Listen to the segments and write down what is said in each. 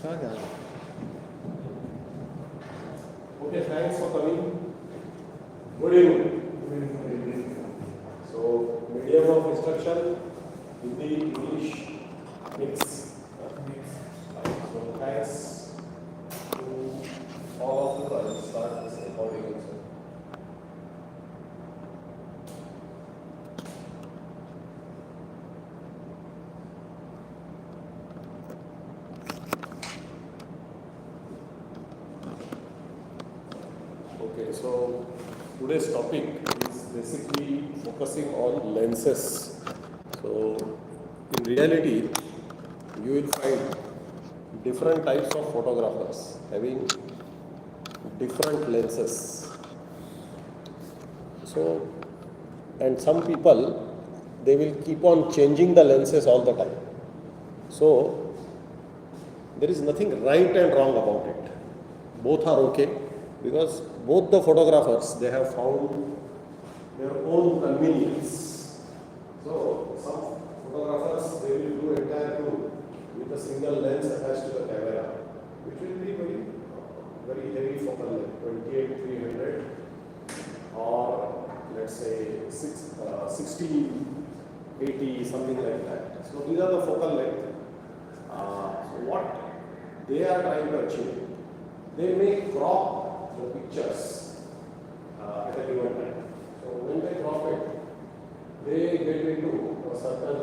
Sagar. Okay, thanks for coming. Good evening. So, medium of instruction, Hindi, English, mix. So, thanks to all of you. I will start this recording also. Okay, so today's topic is basically focusing on lenses. So, in reality, you will find different types of photographers having different lenses. So, and some people, they will keep on changing the lenses all the time. So, there is nothing right and wrong about it. Both are okay, because both the photographers, they have found their own convenience. So some photographers, they will do entire tour with a single lens attached to the camera, which will be very heavy focal length, 28-300, or let's say 60-80, something like that. So these are the focal length. So what they are trying to achieve, they may crop the pictures at a given time. So when they crop it, they get into a certain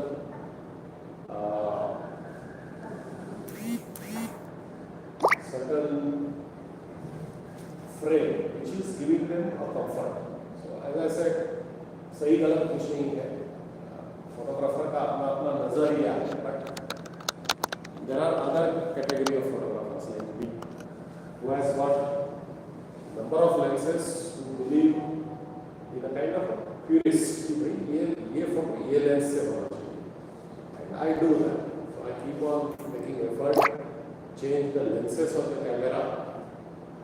frame which is giving them a comfort. So as I said, सही गलत कुछ नहीं है, photographer का अपना अपना नजरिया है, but there are other category of photographers like me, who has got number of lenses, who believe in a kind of purist कि भाई ये फोटो ये लेंस से होना चाहिए, and I do that. So I keep on making effort, change the lenses of the camera,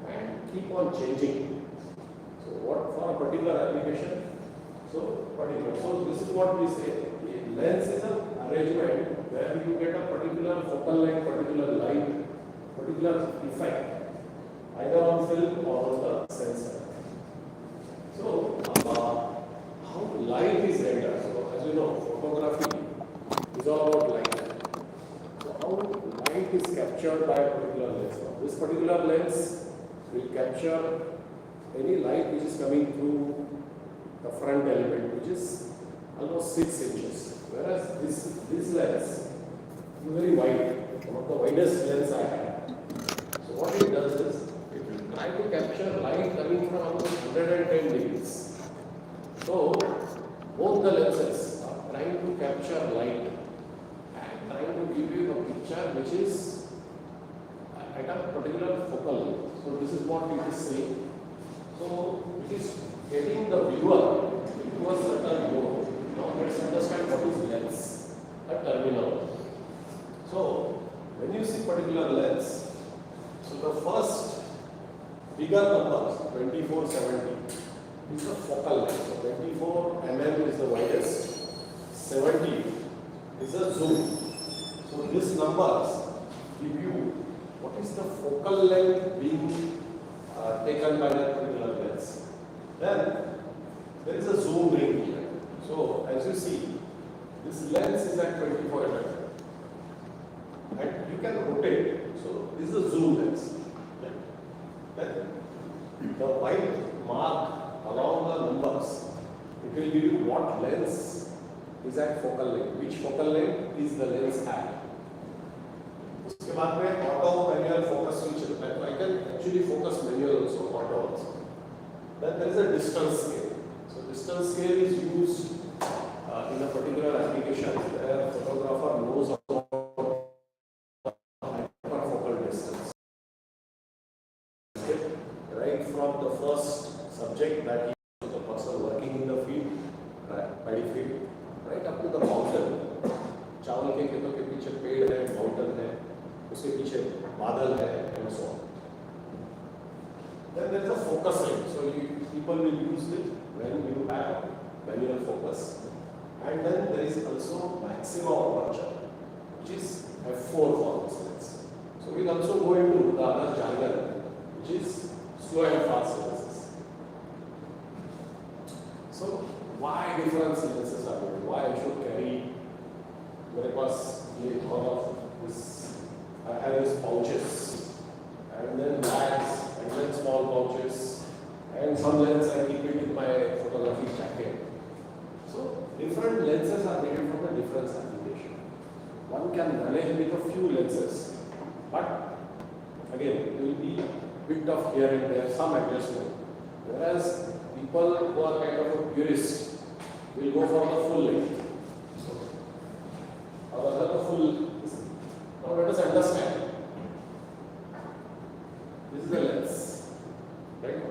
and keep on changing. So what for a particular application? So this is what we say. A lens is an arrangement where you get a particular focal length, particular light, particular effect, either on film or on the sensor. So how light is rendered? So as you know, photography is all about light. So how light is captured by a particular lens? This particular lens will capture any light which is coming through the front element, which is almost 6 inches. Whereas this lens is very wide, one of the widest lens I have. So what it does is, it will try to capture light coming from almost 110 degrees. So both the lenses are trying to capture light and trying to give you a picture which is at a particular focal length. So this is what it is saying. So it is getting the viewer into a certain mode. Now let's understand what is lens, a terminology. So when you see particular lens, so the first bigger number, 2470, is the focal length. So 24 mm is the widest, 70 is the zoom. So these numbers give you what is the focal length being taken by that particular lens. Then there is a zoom ring here. So as you see, this lens is at 24 mm, and you can rotate. So this is a zoom lens. Then the white mark along the numbers, it will give you what lens is at focal length, which focal length is the lens at. उसके बाद में auto manual focus switch रहता है, तो I can actually focus manual also, auto also. Then there is a distance scale. So distance scale is used in a particular application where a photographer knows about hyperfocal distance. Okay? Right from the first subject that is the person working in the field, paddy field, right up to the mountain. चावल के खेतों के पीछे पेड़ है, mountain है, उसके पीछे बादल है, and so on. Then there is a focus length. So people will use it when you have manual focus. And then there is also maximum aperture, which is f4 for this lens. So we'll also go into the other jargon, which is slow and fast lenses. So why different lenses are there? Why I should carry? Because all of this, I have these pouches, and then bags, and then small pouches, and some lenses I keep it in my photography jacket. So different lenses are needed for the different application. One can manage with a few lenses, but again, there will be a bit of here and there, some adjustment. Whereas people who are kind of a purist will go for the full length. So, the full. Now let us understand. This is the lens, right?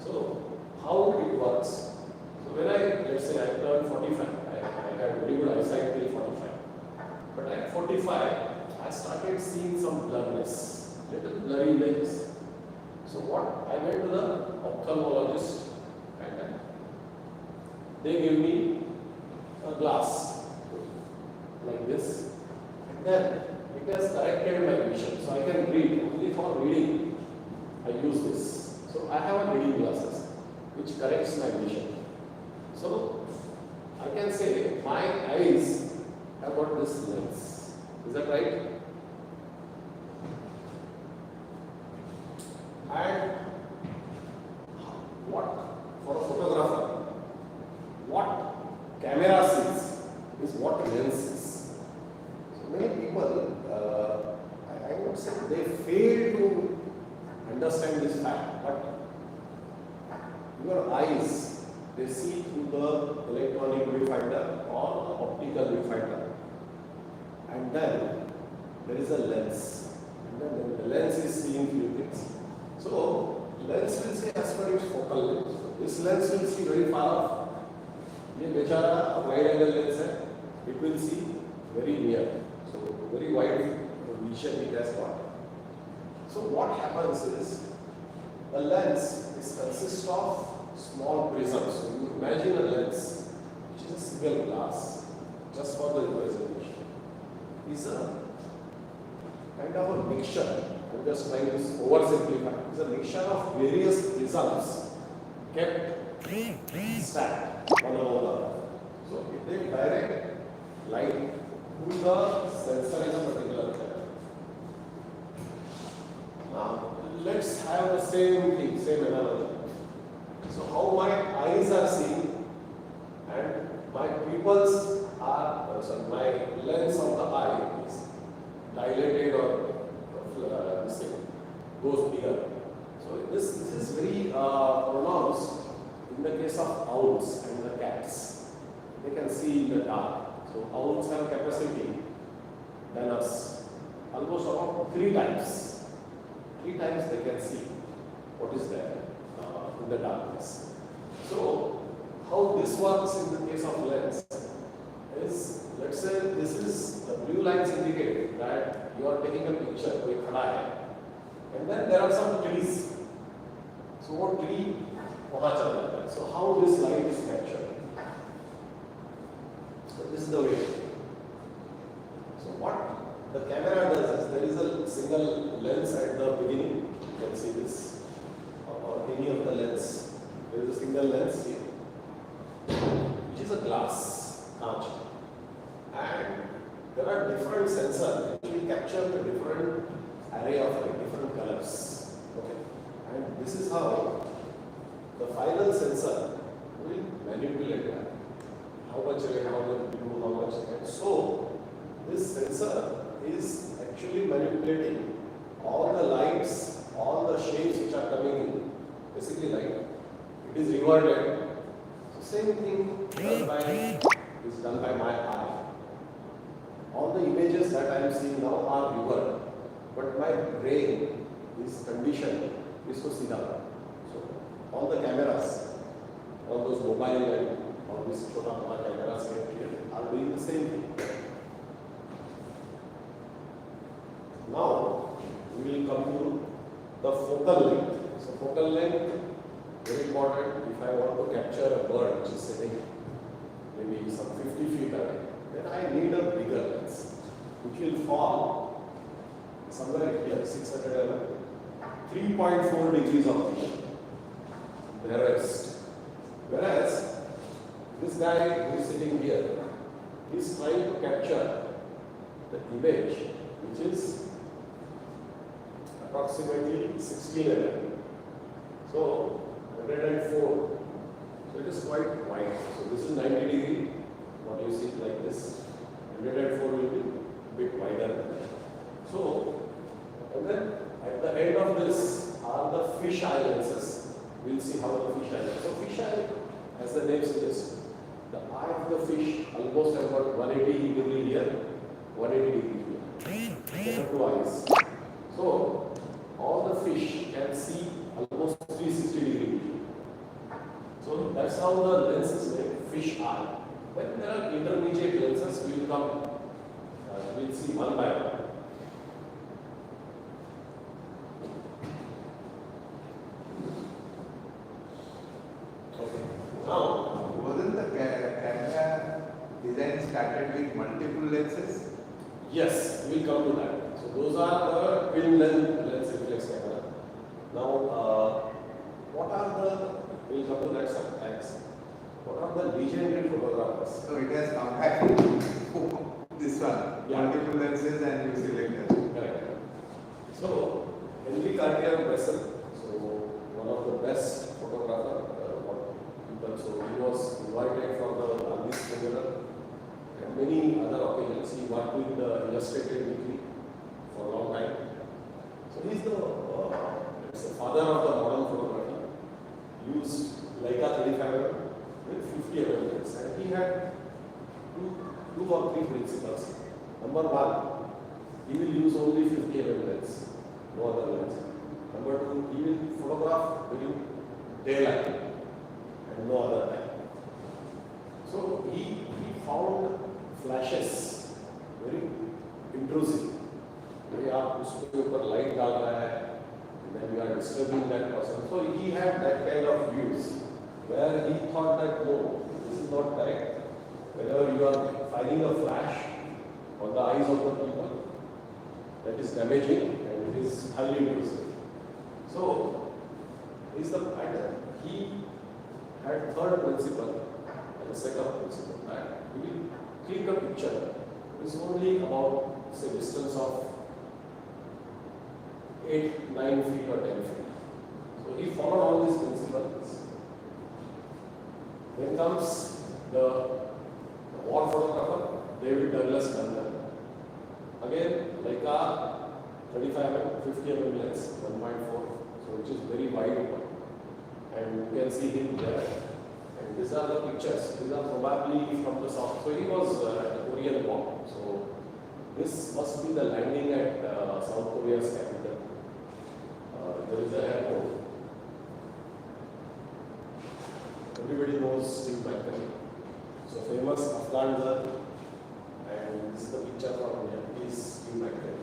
So how it works? So when let's say I turned 45, I had very good eyesight till 45. But at 45, I started seeing some blurriness, little blurry images. So what? I went to the ophthalmologist and they gave me a glass like this. And then it has corrected my vision. So I can read. Only for reading, I use this. So I have a reading glasses which corrects my vision. So I can say my eyes have got this lens. Is that right? And what for a photographer, what camera sees is what lens is. So many people, I would say they fail to understand this fact, but your eyes, they see through the electronic viewfinder or the optical viewfinder, and then there is a lens, and then the lens is seeing few things. So lens will see as per its focal length. So this lens will see very far off. ये बेचारा wide angle lens है, it will see very near. So very wide vision it has got. So what happens is the lens consists of small prisms. So you imagine a lens which is a single glass, just for the representation, is a kind of a mixture. I'm just trying to oversimplify. It's a mixture of various prisms kept stacked one above the other. So if they direct light to the sensor in a particular color. Now let's have the same thing, same analogy. So how my eyes are seeing and my pupils are, my lens of the eye is dilated or this thing goes bigger. So this is very pronounced in the case of owls and the cats. They can see in the dark. So owls have capacity than us, almost about 3 times. 3 times they can see what is there in the darkness. So how this works in the case of lens is, let's say this is the blue lines indicate that you are taking a picture with khada hai, and then there are some trees. So what tree wahan chal jata hai. So how this light is captured? So this is the way. So what the camera does is there is a single lens at the beginning. You can see this, or any of the lens. There is a single lens here, which is a glass, kaanch. And there are different sensors which will capture the different array of light, different colors. Okay. And this is how the final sensor will manipulate that. How much red, how much blue, how much red. So this sensor is actually manipulating all the lights, all the shapes which are coming in, basically light. It is rewarded. So same thing is done by my eye. All the images that I am seeing now are rewarded, but my brain is conditioned isko seedha. So all the cameras, all those mobile and all these chota bada cameras are doing the same thing. Now we will come to the focal length. So focal length, very important. If I want to capture a bird which is sitting maybe some 50 feet away, then I need a bigger lens which will fall somewhere here, 600 mm, 3.4 degrees of the rest. Whereas this guy who is sitting here is trying to capture the image which is approximately 16 mm. So 104. So it is quite wide. So this is 90 degree. What you see like this. 104 will be a bit wider than that. So, and then at the end of this are the fisheye lenses. We'll see how the fisheye lenses. So fisheye, as the name suggests, the eye of the fish almost about 180 degree here, 180 degree here. There are two eyes. So all the fish can see almost 360 degree. So that's how the lens is made, fish eye. When there are intermediate lenses, we will come, we'll see one by one. Okay. Now, wasn't the camera design started with multiple lenses? Yes, we will come to that. So those are the twin lens reflex camera. Now, what are the, we will come to that sometimes. What are the legendary photographers? So it has come back to this one, Yeah. multiple lenses and you select them. Correct. So, Henry Cartier-Bresson, so one of the best photographer, so he was invited for the Gandhi's funeral and many other occasions. He worked with the Illustrated Weekly for a long time. So he's the father of the modern photography. Used Leica 35mm with 50 mm lens, and he had two or three principles. Number one, he will use only 50 mm lens, no other lens. Number two, he will photograph during daylight and no other time. So he found flashes very intrusive. We are उसके ऊपर light डाल रहा है, then we are disturbing that person. So he had that kind of views where he thought that no, this is not correct. Whenever you are firing a flash on the eyes of the people, that is damaging and it is highly intrusive. So is the pattern. He had third principle and the second principle that we will click a picture. It is only about say distance of 8, 9 feet or 10 feet. So he followed all these principles. Then comes the war photographer, David Douglas Gunter. Again, Leica 35mm, 50mm lens, 1.4, so which is very wide open. And you can see him there. And these are the pictures. These are probably from the south. So he was at the Korean War. So this must be the landing at South Korea's capital. There is an airport. Everybody knows Steve McCurry. So famous Afghan girl. And this is the picture from him. He is Steve McCurry.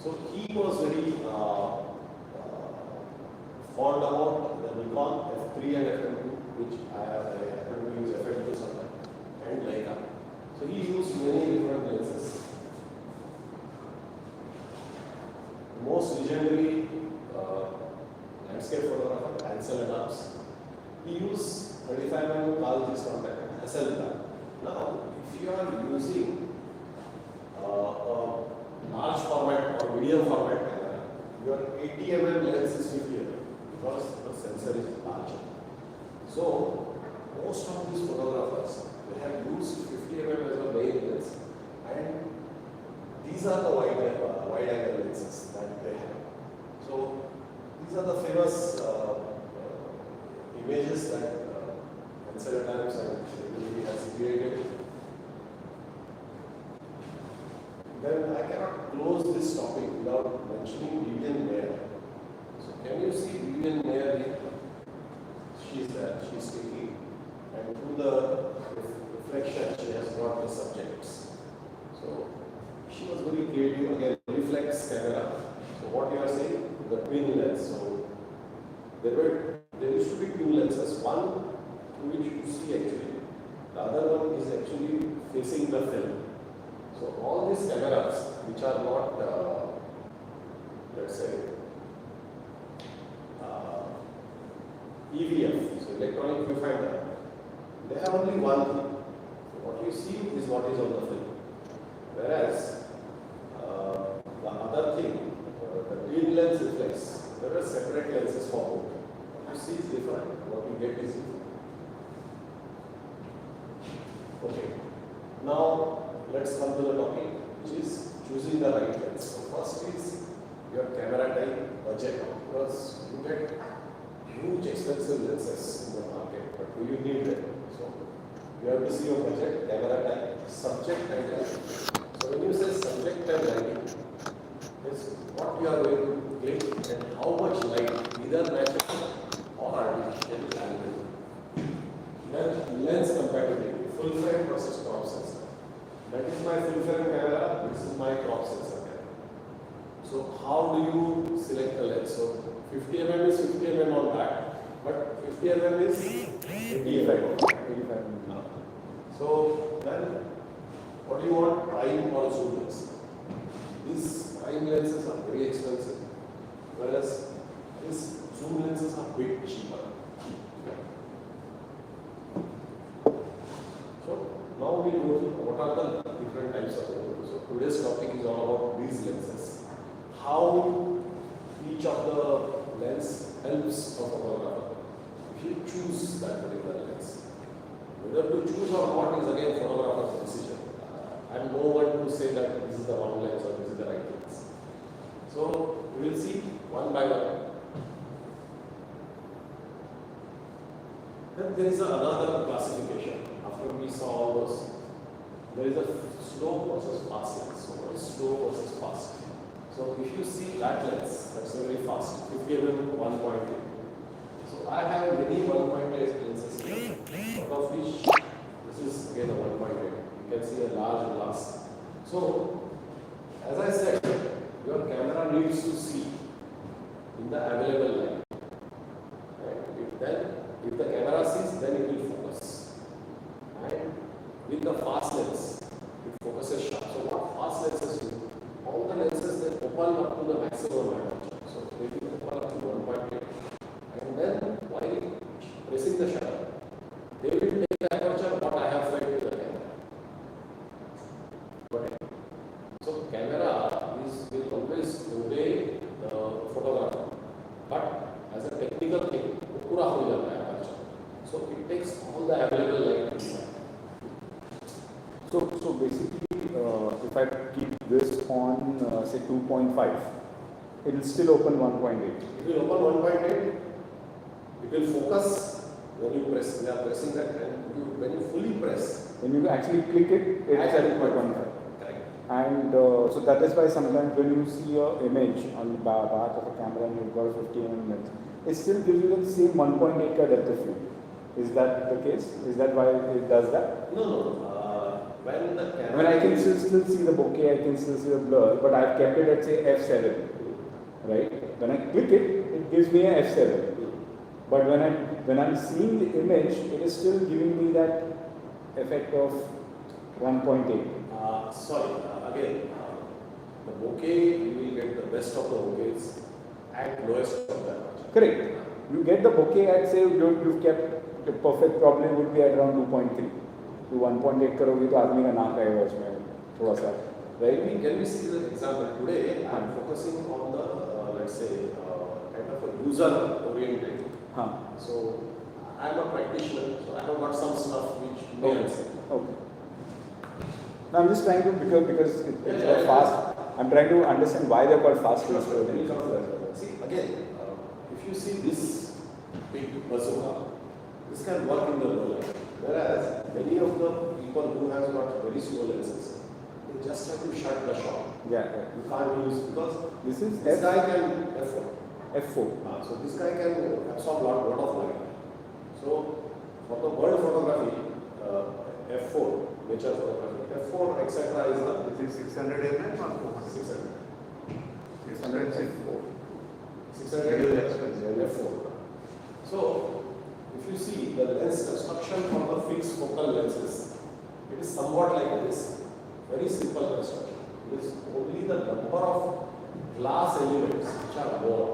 So he was very fond about the Nikon F3 and FM2, which I happen to use FM2 sometimes, and Leica. So he used many different lenses. The most legendary landscape photographer, Ansel Adams, he used 35mm Carl Zeiss contact SL. Now, if you are using a large format or medium format camera, your 80mm lens is 50 mm because the sensor is larger. So, most of these photographers, they have used 50 mm as a main lens, and these are the wide angle lenses that they have. So, these are the famous images that Ansel Adams and he has created. Then I cannot close this topic without mentioning Vivian Mayer. So can you see Vivian Mayer here? She's there, she's taking, and through the reflection she has got the subjects. So she was very creative, again, reflex camera. So what you are saying, the twin lens. So there used to be two lenses, one which you see actually, the other one is actually facing the film. So all these cameras which are not let's say, EVF, so electronic viewfinder, they have only one thing. So what you see is what is on the film. Whereas the other thing, the green lens reflex, there are separate lenses for both. What you see is different, what you get is different. Okay, now let's come to the topic, which is choosing the right lens. So first is your camera type budget, because you get huge expensive lenses in the market, but do you need them? So you have to see your budget, camera type, subject and lighting. So when you say subject and lighting, is what you are going to click and how much light, either natural or artificial angle. Then lens compatibility, full frame versus crop sensor. That is my full frame camera, this is my crop sensor camera. So how do you select the lens? So 50 mm is 50 mm on that, but 50 mm is 85 mm. So then what do you want? Prime or zoom lens? These prime lenses are very expensive, whereas these zoom lenses are a bit cheaper. So now we go to what are the different types of lenses. So today's topic is all about these lenses. How each of the lens helps a photographer. If you choose that particular lens, whether to choose or not is again photographer's decision. I am no one to say that this is the wrong lens or this is the right lens. So we will see one by one. Then there is another classification. After we saw all those, there is a slow versus fast lens. So what is slow versus fast? So if you see that lens, that's very fast. 50 mm 1.8. So I have many 1.8 lenses here, out of which this is again a 1.8. You can see a large glass. So as I said, your camera needs to see in the available light. Right? If the camera sees, then it will focus. And with the fast lens, it focuses sharp. So what fast lenses do? All the lenses that open up to the maximum aperture. So they will open up to 1.8. And then while pressing the shutter, they will take the aperture what I have fed to the camera. Okay. So camera will always obey the photographer. But as a technical thing, पूरा हो जाता है aperture. So it takes all the available light inside. So basically, if I keep this on say 2.5, it will still open 1.8. It will open 1.8. It will focus when you press. We are pressing that, and when you fully press. When you actually click it, it's at 2.5. Correct. And so that is why sometimes when you see your image on the back of a camera and you've got a 50 mm lens, it still gives you the same 1.8 ka depth of field. Is that the case? Is that why it does that? No. When the camera. When I can still see the bokeh, I can still see the blur, but I've kept it at say f7, right? When I click it, it gives me a f7. But when I'm seeing the image, it is still giving me that effect of 1.8. Sorry, again, the bokeh, you will get the best of the bokehs at lowest of the aperture. Correct. You get the bokeh at say you've kept the perfect probably would be at around 2.3. तो 1.8 करोगे तो आदमी का नाक आएगा उसमें थोड़ा सा, right? Can we see the example? Today I am focusing on the let's say kind of a user oriented. So I am a practitioner, so I have got some stuff which may answer. Okay. Now I'm just trying to because it's fast. I'm trying to understand why they're called fast. See again, if you see this big bazooka, this can work in the low light. Whereas many of the people who have got very slow lenses, they just have to shut the shot. Yeah. You can't use because this guy can F4. F4. So this guy can absorb a lot of light. So for the bird photography, F4, nature photography, F4, etc. is the. This is 600 mm or 600. 600 F4. 600 F4. So if you see the lens construction for the fixed focal lenses, it is somewhat like this. Very simple construction. It is only the number of glass elements which are more.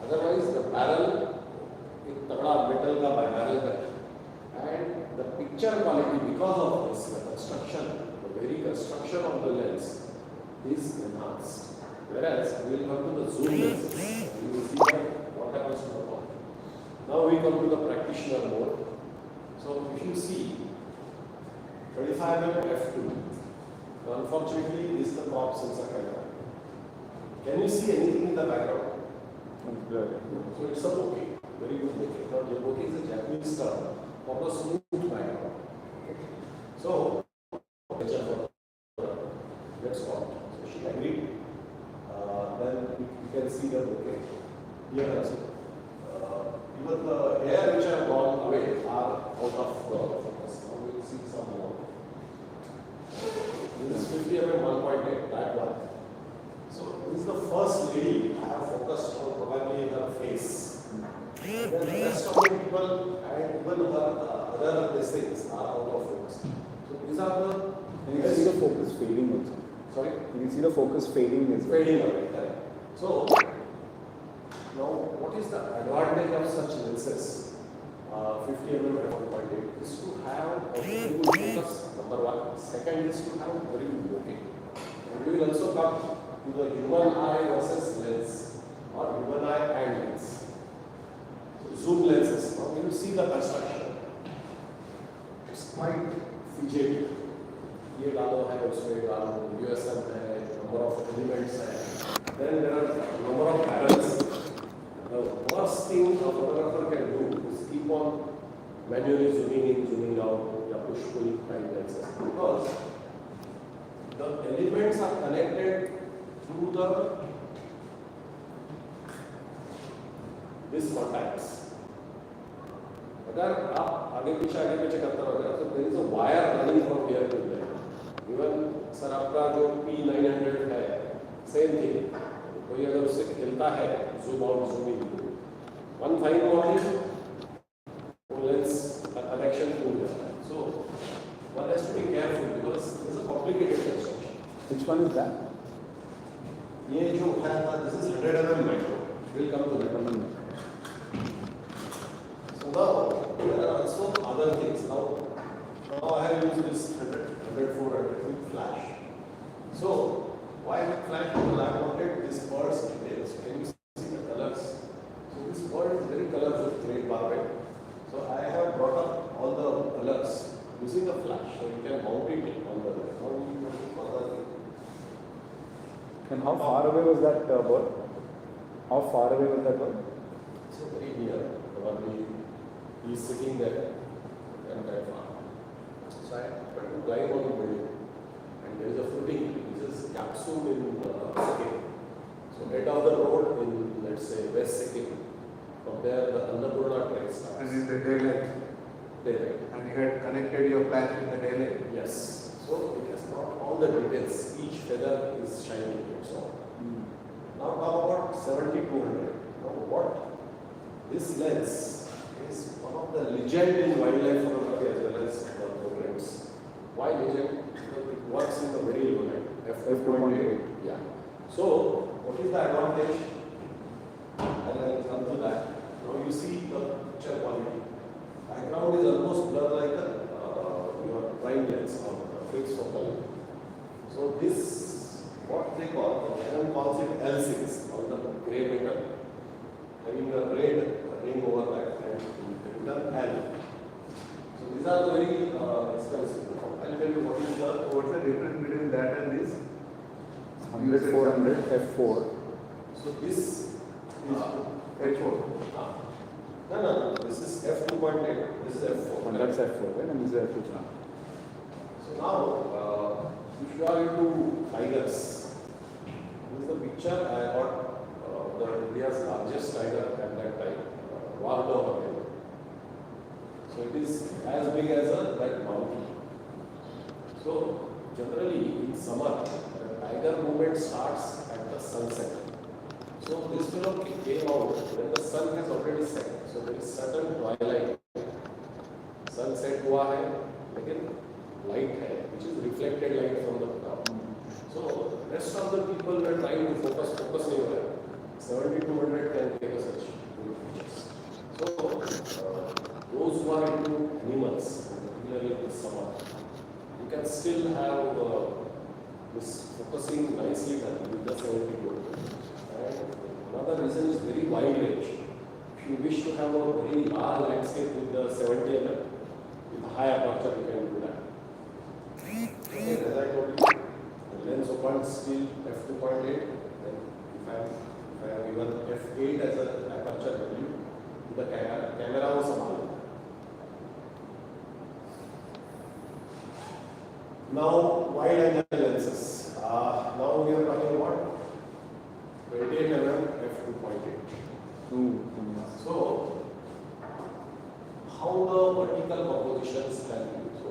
Otherwise, the barrel, एक तगड़ा metal का barrel है, and the picture quality because of this, the construction, the very construction of the lens is enhanced. Whereas we will come to the zoom lens, you will see that what happens to the ball. Now we come to the practitioner mode. So if you see 25 mm f2, unfortunately this is the crop sensor camera. Can you see anything in the background? So it's a bokeh, very good bokeh. Now the bokeh is a Japanese term for the smooth background. So let's go. So she agreed. Then you can see the bokeh. Here also. Even the air which have gone away are out of focus. Now we will see some more. This is 50 mm 1.8, that one. So this is the first lady I have focused on probably her face. And then the rest of the people and even her other things are out of focus. So these are the. And you can see the focus fading also. Sorry? You can see the focus fading as well. Fading away, correct. So now what is the advantage of such lenses? 50 mm at 1.8 is to have a very good focus, number one. Second is to have very good bokeh. And we will also come to the human eye versus lens or human eye and lens. So zoom lenses. Now you see the construction. It's quite fidgety. ये डालो है उसमें डालो USM है, number of elements है. Then there are number of barrels. The worst thing a photographer can do is keep on manually zooming in, zooming out, or push-pull kind lenses, because the elements are connected through these contacts. अगर आप आगे पीछे करते रहोगे तो there is a wire running from here to there. Even sir आपका जो P900 है, same thing. कोई अगर उससे खेलता है zoom out zoom in, one fine morning lens connection टूट जाता है. So one has to be careful because this is a complicated construction. Which one is that? ये जो है ना, this is 100 mm micro. We'll come to that. So now there are also other things. Now I have used this 100/400 with flash. So why with flash? Because I wanted this bird's details. Can you see the colors? So this bird is very colorful, great barbet. So I have brought up all the colors using the flash. So you can mount it on the other thing. And how far away was that bird? How far away was that bird? So very near. Probably he is sitting there and very far. So I happened to climb on the building, and there is a footing. This is capsule in Sikkim. So head of the road in, let's say, West Sikkim. From there the Annapurna train starts. And in the daylight. Daylight. And you had connected your flash in the daylight. Yes. So it has got all the details. Each feather is shining. So now about 70-200. Now what? This lens is one of the legend in wildlife photography as well as programs. Why legend? Because it works in the very low light, f2.8. Yeah. So what is the advantage? I will come to that. Now you see the picture quality. Background is almost blurred like your prime lens or fixed focal length. So this, what they call, Canon calls it L6, or the grey matter, having a red ring over that and written L. So these are the very expensive. I'll tell you what is What's the difference between that and this? 100/400 f4. So this is H4. no. This is f2.8. This is f4. And that's f4, right? And this is f2. So now, if you are into tigers, this is the picture I got. The India's largest tiger at that time, Wagner. So it is as big as that monkey. So generally in summer, the tiger movement starts at the sunset. So this film came out when the sun has already set. So there is certain twilight. Sunset हुआ है, लेकिन light है, which is reflected light from the top. So rest of the people were trying to focus anywhere. 70-100 can take a such good pictures. So those who are into animals, particularly this summer, you can still have this focusing nicely done with the 70 mode. And another reason is very wide range. If you wish to have a very large landscape with the 70 mm, with high aperture, you can do that. Okay, as I told you, the lens opened still f2.8, then if I have given f8 as an aperture value to the camera was small. Now, wide angle lenses. Now we are talking about 28 mm f2.8. So, how the vertical compositions can be. So,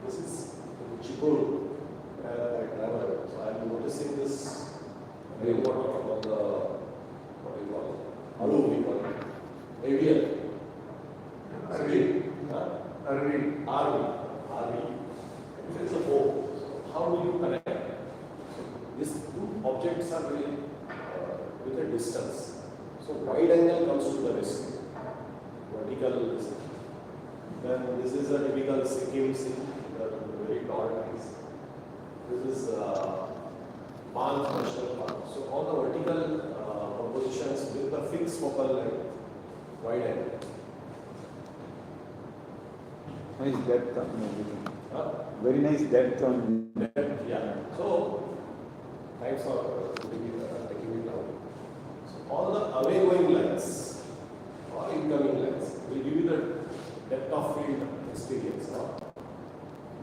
this is Chipur where I travel. So, I am noticing this very important on the, what do you call it? Alu, we call it. Avian. RV. It is a bow. So, how do you connect? So, these two objects are very with a distance. So, wide angle comes to the rescue. Vertical is. Then this is a typical Sikkim scene, the very tall trees. This is Banff National Park. So, all the vertical compositions with the fixed focal length, wide angle. Nice depth on everything. Very nice depth on. Yeah. So, thanks for taking it down. So, all the away going lines or incoming lines will give you the depth of field experience.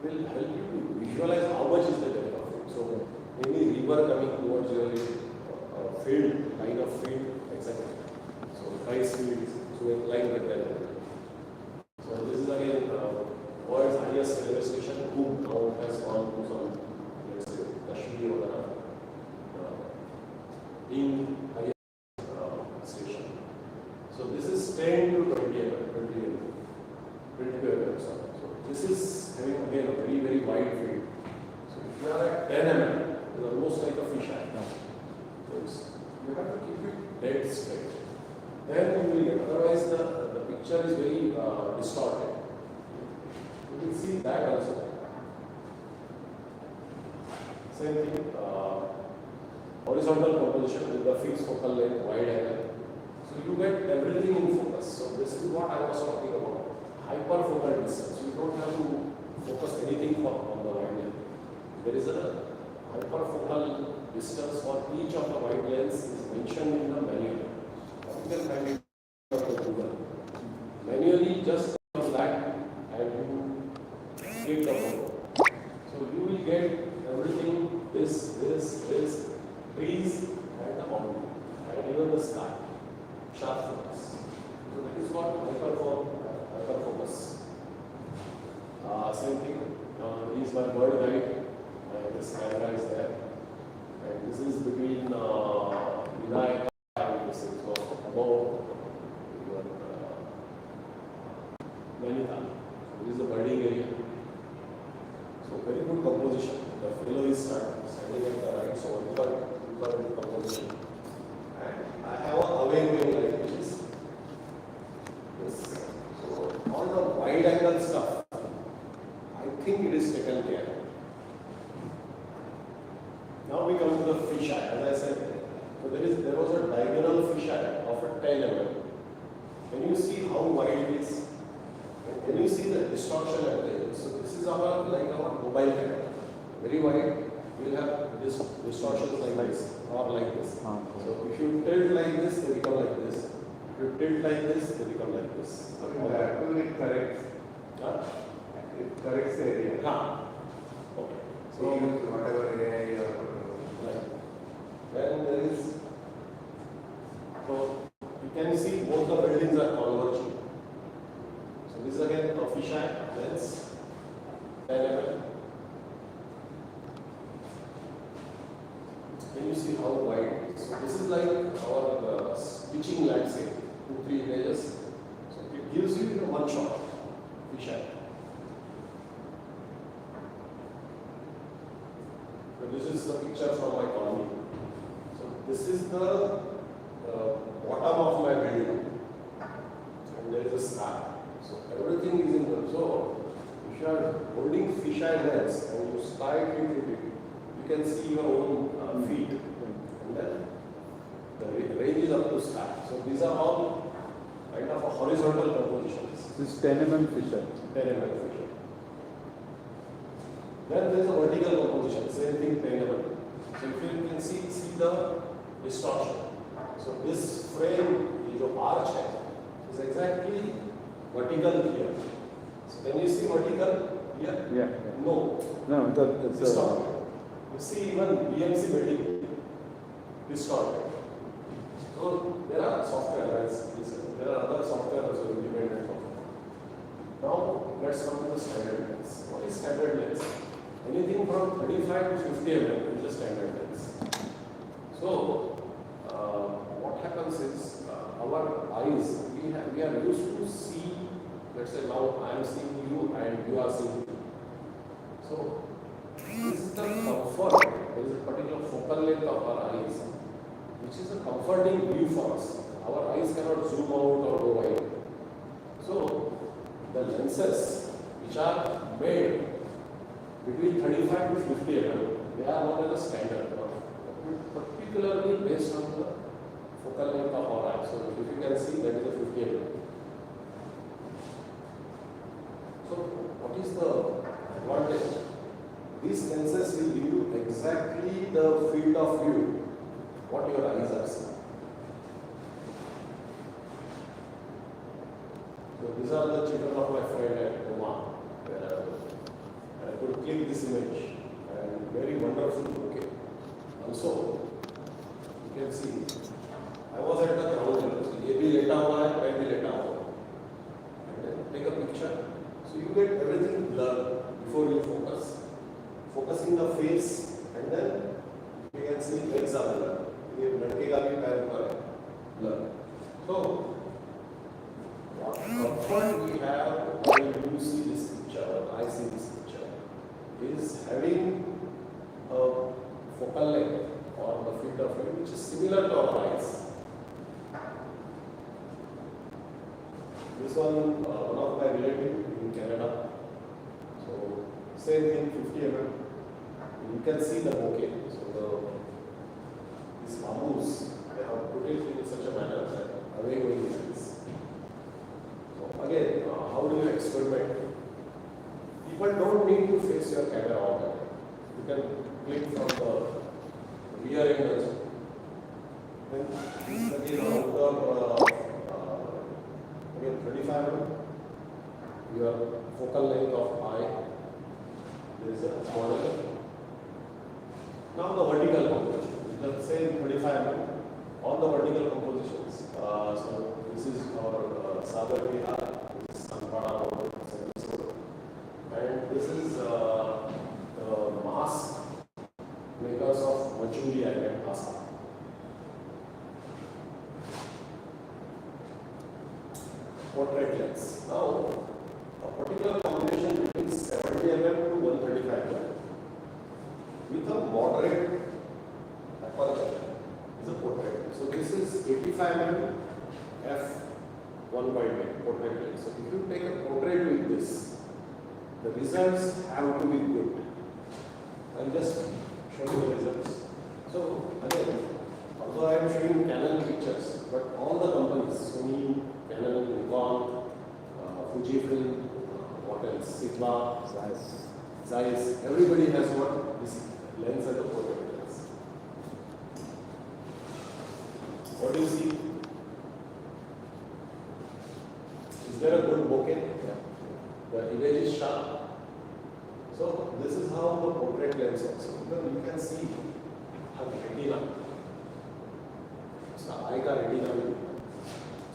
Will help you to visualize how much is the depth of field. So, any river coming towards your field, line of field, etc. So, price field, so in line with that. So, this is again world's highest railway station, who now has gone to some, let's say, Kashmir or in highest station. So this is 10 to 20 mm. So this is having again a very, very wide field. So if you are at 10 mm, it's almost like a fisheye. You have to keep it dead straight. Then you will get, otherwise the picture is very distorted. You will see that also. Same thing, horizontal composition with the fixed focal length, wide angle. So you get everything in focus. So this is what I was talking about. Hyperfocal distance. You don't have to focus anything on the wide length. There is a hyperfocal distance for each of the wide lens is mentioned in the manual. You can find it on Google. Manually, just come back and you take the photo. So you will get everything, this, trees and the mountain, and even the sky, sharp focus. So that is what hyperfocus. Same thing, he is my bird guide, and this camera is there. And this is between Vinayak and this is above your Nainital. So this is the birding area. So very good composition. The fellow is standing at the right, so good composition. And I have a away going light, which is this. So all the wide angle stuff, I think it is taken care. Now we come to the fisheye. As I said, so there was a diagonal fisheye of a 10 mm. Can you see how wide it is? Can you see the distortion at the edge? So this is our mobile camera. Very wide. You will have this distortions like this or like this. So if you tilt like this, they become like this. If you tilt like this, they become like this. So it corrects. It corrects the area. Okay. So whatever area you are. Then there is, so you can see both the buildings are converging. So this is again a fisheye lens, 10 mm. Can you see how wide it is? So this is like our pitching landscape, 2-3 images. So it gives you one shot fisheye. So this is is the picture from my colony. So this is the bottom of my building, and there is a sky. So everything is in the. So if you are holding fisheye nets and you slightly flip it, you can see your own feet, and then the range is up to sky. So these are all kind of a horizontal compositions. This is 10 mm Fisher. 10 mm Fisher. Then there is a vertical composition, same thing 10 mm. So if you can see the distortion. So this frame, the arch is exactly vertical here. So can you see vertical here? Yeah. No. No, it's distorted. You see even BMC building distorted. So there are software, there are other software also independent of it. Now let's come to the standard lens. What is standard lens? Anything from 35 to 50 mm is a standard lens. So what happens is our eyes, we are used to see, let's say now I am seeing you and you are seeing me. So this is the comfort, there is a particular focal length of our eyes, which is a comforting view for us. Our eyes cannot zoom out or go wide. So the lenses which are made between 35 to 50 mm, they are known as a standard, particularly based on the focal length of our eye. So if you can see, that is a 50 mm. So what is the advantage? These lenses will give you exactly the field of view what your eyes are seeing. So these are the children of my friend at Oman, where I could click this image, and very wonderful bouquet. Also, you can see, I was at the ground level, so ये भी लेटा हुआ है, मैं भी लेटा हुआ हूँ. And then take a picture, so you get everything blurred before you focus. Focusing the face, and then you can see legs are blurred. ये लड़के का भी पैर ऊपर है, blurred. So what comfort we have when you see this picture, or I see this picture, is having a focal length or the field of view which is similar to our eyes. This one of my relatives in Canada. So same thing, 50 mm. You can see the bouquet. So these bamboos, they have put it in such a manner that away going is. So again, how do you experiment? People don't need to face your camera all the time. You can click from the rear end also. Then this is outdoor, again 35 mm. Your focal length of eye. There is a model. Now the vertical composition. Let's say 35 mm. All the vertical compositions. So this is our Sagar Mhatre, this is Sanpada, and this is the mask makers of Manchuria and Assam. Portrait lens. Now, a particular combination between 70 mm to 135 mm with a moderate aperture is a portrait. So this is 85 mm f 1.8 portrait lens. So if you take a portrait with this, the results have to be good. I'll just show you the results. So again, although I am showing Canon pictures, but all the companies, Sony, Canon, Nikon, Fujifilm, what else, Sigma, Zeiss, everybody has what this lens as a portrait lens. What do you see? Is there a good bokeh? The image is sharp. So this is how the portrait lens also. You can see how retina. So eye ka retina.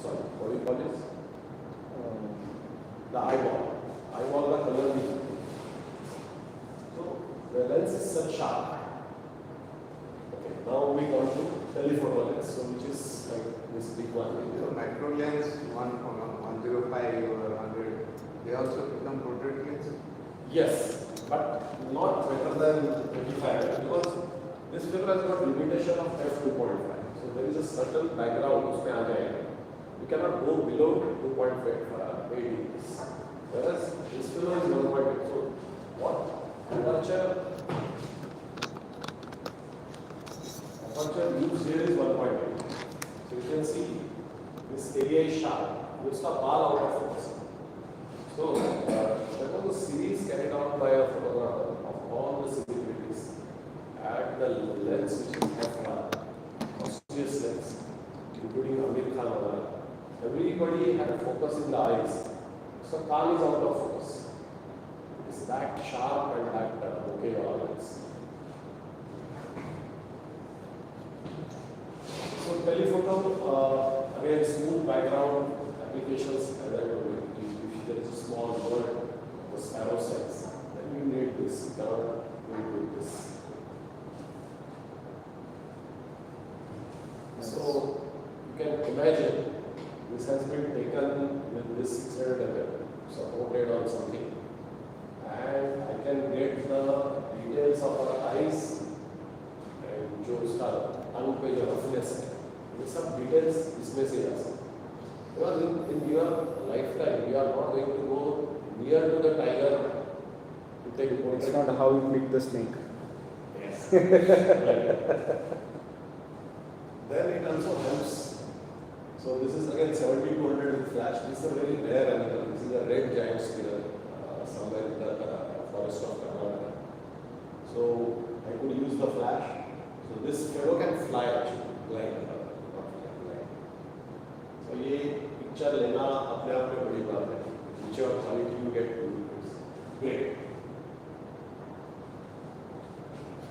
Sorry, what do you call this? The eyeball. Eyeball ka color. So the lens is such sharp. Okay, now we come to telephoto lens, so which is like this big one. So macro lens, 105 or 100, they also become portrait lens? Yes, but not better than 25 because This figure has got limitation of f2.5. So there is a certain background उसमें आ जाएगा. You cannot go below 2.5 degrees. Whereas this figure is 1.8. So what aperture used here is 1.8. So you can see this area is sharp. It's the ball out of focus. So that was a series carried out by a photographer of all the celebrities at the lens which is f1, auspicious lens, including Amir Khan. Everybody had a focus in the eyes. So Khan is out of focus. It's that sharp and that bokeh lens. So telephoto, again, smooth background applications, as I told you, if there is a small bird or sparrow size, then you need this, you cannot do this. So you can imagine this has been taken with this 600 mm supported on something, and I can get the details of our eyes and जो उसका अंग पे जो roughness है, ये सब details इसमें से आ सकते हैं. Because in your lifetime, you are not going to go near to the tiger to take a portrait. It's not how you click the snake. Yes. Then it also helps. So this is again 7200 with flash. This is a very rare animal. This is a red giant squirrel somewhere in the forest of Karnataka. So I could use the flash. So this fellow can fly actually, blind. So ये picture लेना अपने आप में बड़ी बात है. Whichever quality you get to is great.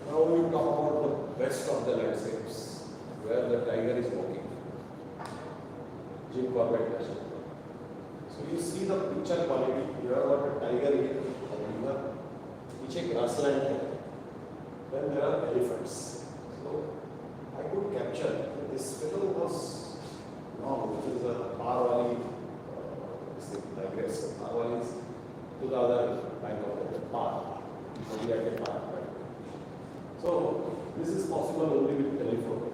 Now we talk about the best of the landscapes where the tiger is walking. Jim Corbett National Park. So you see the picture quality. You have got a tiger here, पीछे grassland है. Then there are elephants. So I could capture this fellow was. No, this is a Parwali, digress. Parwali is to the other bank of the park, Zodiac Park. Right? So this is possible only with telephoto.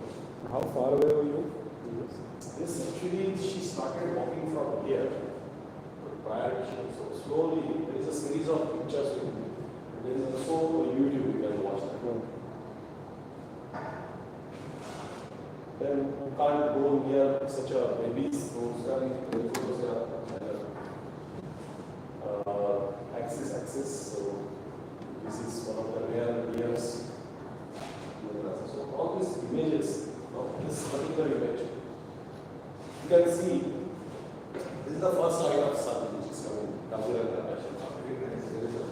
How far away were you? This actually, she started walking from here. Prior, so slowly, there is a series of pictures with me. There is also YouTube, you can watch that. Then you can't go near such a baby's axis. So this is one of the rare ears. So all these images of this particular image, you can see this is the first line of sun which is coming. Kaziranga National Park. Very nice picture.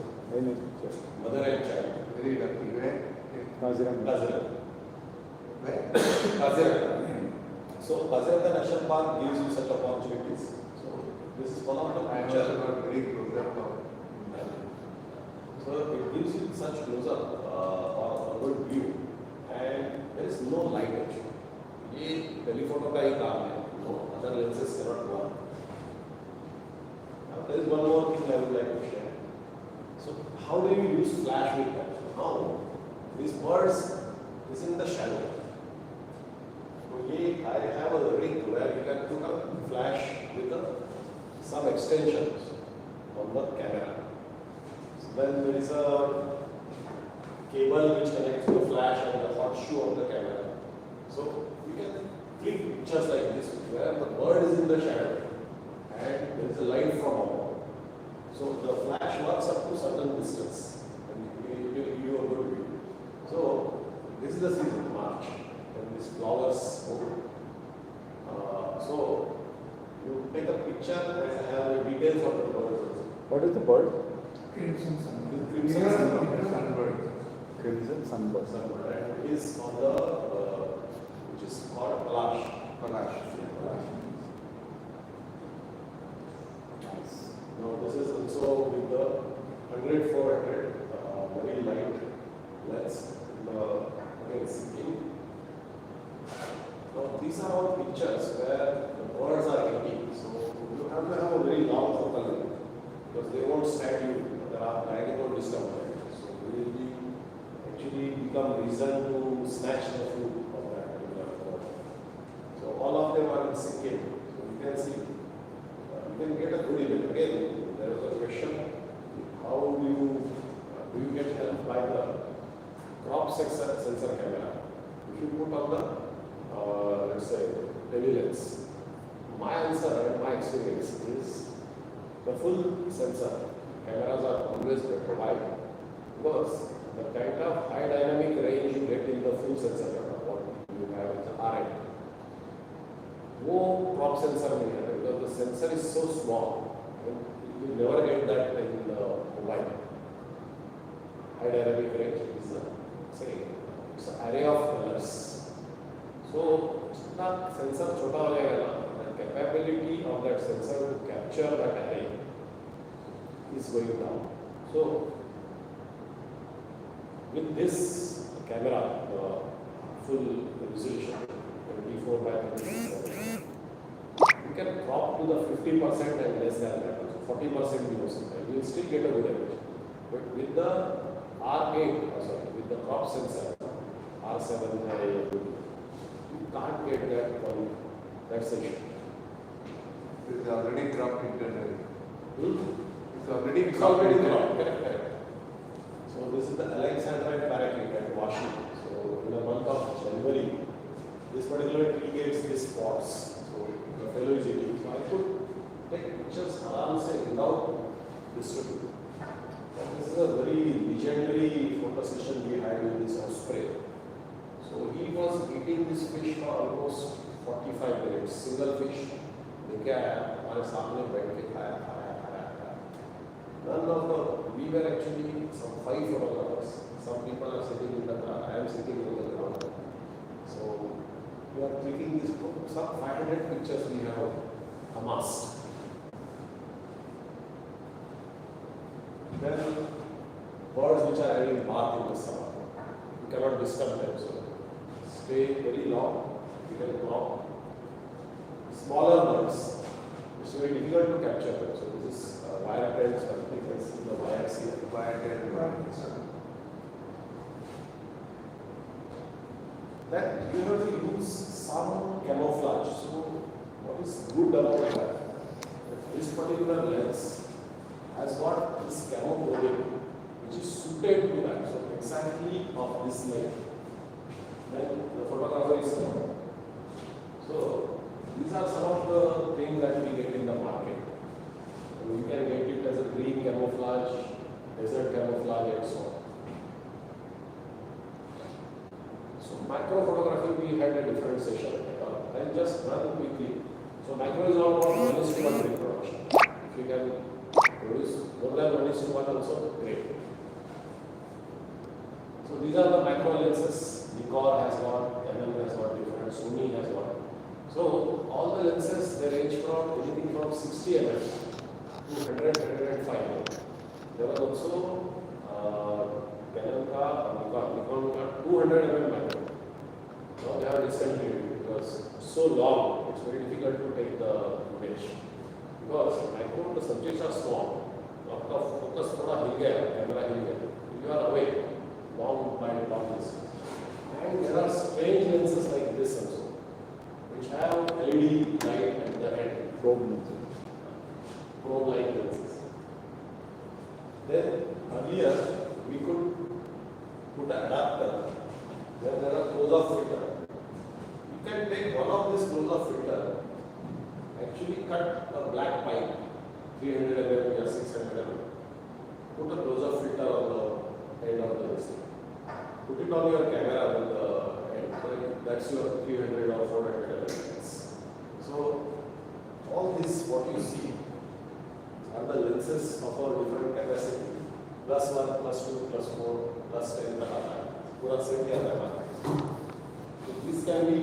Mother and child. Very lucky, right? Kaziranga. Kaziranga. So Kaziranga National Park gives you such opportunities. So this is one of the I pictures. also got very close up of. So it gives you such close up or a good view, and there is no light actually. ये telephoto का ही काम है. No other lenses cannot work. Now there is one more thing I would like to share. So how do you use flash with that? Now these birds is in the shadow. I have a rig where you can put a flash with some extensions on the camera. So then there is a cable which connects to the flash and the hot shoe of the camera. So you can click pictures like this where the bird is in the shadow and there is a light from above. So the flash works up to certain distance and you give you a good view. So this is the season, March, and these flowers open. So you take a picture and have the details of the birds. What is the bird? Crimson sunbird. Crimson sunbird. Crimson sunbird. Sunbird, and it is on the which is called Palash. Palash. Nice. Now this is also with the 100 400 very light lens. Again, sinking. Now these are all pictures where the birds are eating. So you have to have a very long focal length because they won't stand you. There are diagonal discomfort. So we will be actually become reason to snatch the food of that particular bird. So all of them are in Sikkim. So you can see, you can get a good image. Again, there is a question: how do you get help by the crop sensor camera? If you put on the let's say telelens, my answer and my experience is the full sensor cameras are always better. Why? Because the kind of high dynamic range you get in the full sensor camera, what you have in the RN, no crop sensor will have, because the sensor is so small, you will never get that in the mobile. High dynamic range is it's an array of colors. So the sensor chota ho jayega na, the capability of that sensor to capture that array is going down. So with this camera, full resolution 24 by 36, you can crop to the 50% and less than that, so 40% below sometimes. You will still get a good image. But with the with the crop sensor, R7, you can't get that from that section. It is already cropped internally. It's already cropped. Correct. So this is the Alexandrite parakeet at Washington. So in the month of January, this particular tree gets these spots. So the fellow is eating. So I could take pictures without disturbing. This is a very legendary photo session we had with this osprey. So he was eating this fish for almost 45 minutes. Single fish. देखा हमारे सामने बैठ के खाया. None of the, we were actually some 5 photographers. Some people are sitting in the car, I am sitting on the ground. So we are clicking this book. Some 500 pictures we have amassed. Then birds which are having bath in the summer, you cannot disturb them, so stay very long. You can crop. Smaller birds, it's very difficult to capture them. So this is wire tails, but you can see the wires here. Wire tail. Then you have to use some camouflage. So what is good about that? This particular lens has got this camo coating which is suited to that. So exactly of this length. Then the photographer is so these are some of the things that we get in the market. You can get it as a green camouflage, desert camouflage, and so on. So macro photography, we had a different session. I'll just run quickly. So macro is all about 1:1 reproduction. If you can produce more than 1:1 also, great. So these are the macro lenses. Nikkor has got, Canon has got different, Sony has got. So all the lenses, they range from anything from 60 mm to 100, 105 mm. There was also Canon Nikon 200 mm macro. Now they have discontinued because it's so long, it's very difficult to take the image. Because macro, the subjects are small. आपका focus थोड़ा हिल गया, camera हिल गया. You are away, long distance. And there are strange lenses like this also, which have LED light at the end. Probe light lenses. Then earlier we could put an adapter. Then there are close-up filter. You can take one of this close-up filter, actually cut a black pipe, 300 mm or 600 mm. Put a close-up filter on the end of the lens. Put it on your camera with the end. That's your 300 or 400 mm lens. So all this, what you see, are the lenses of our different capacity. +1, +2, +4, +10 पूरा set किया था. So this can be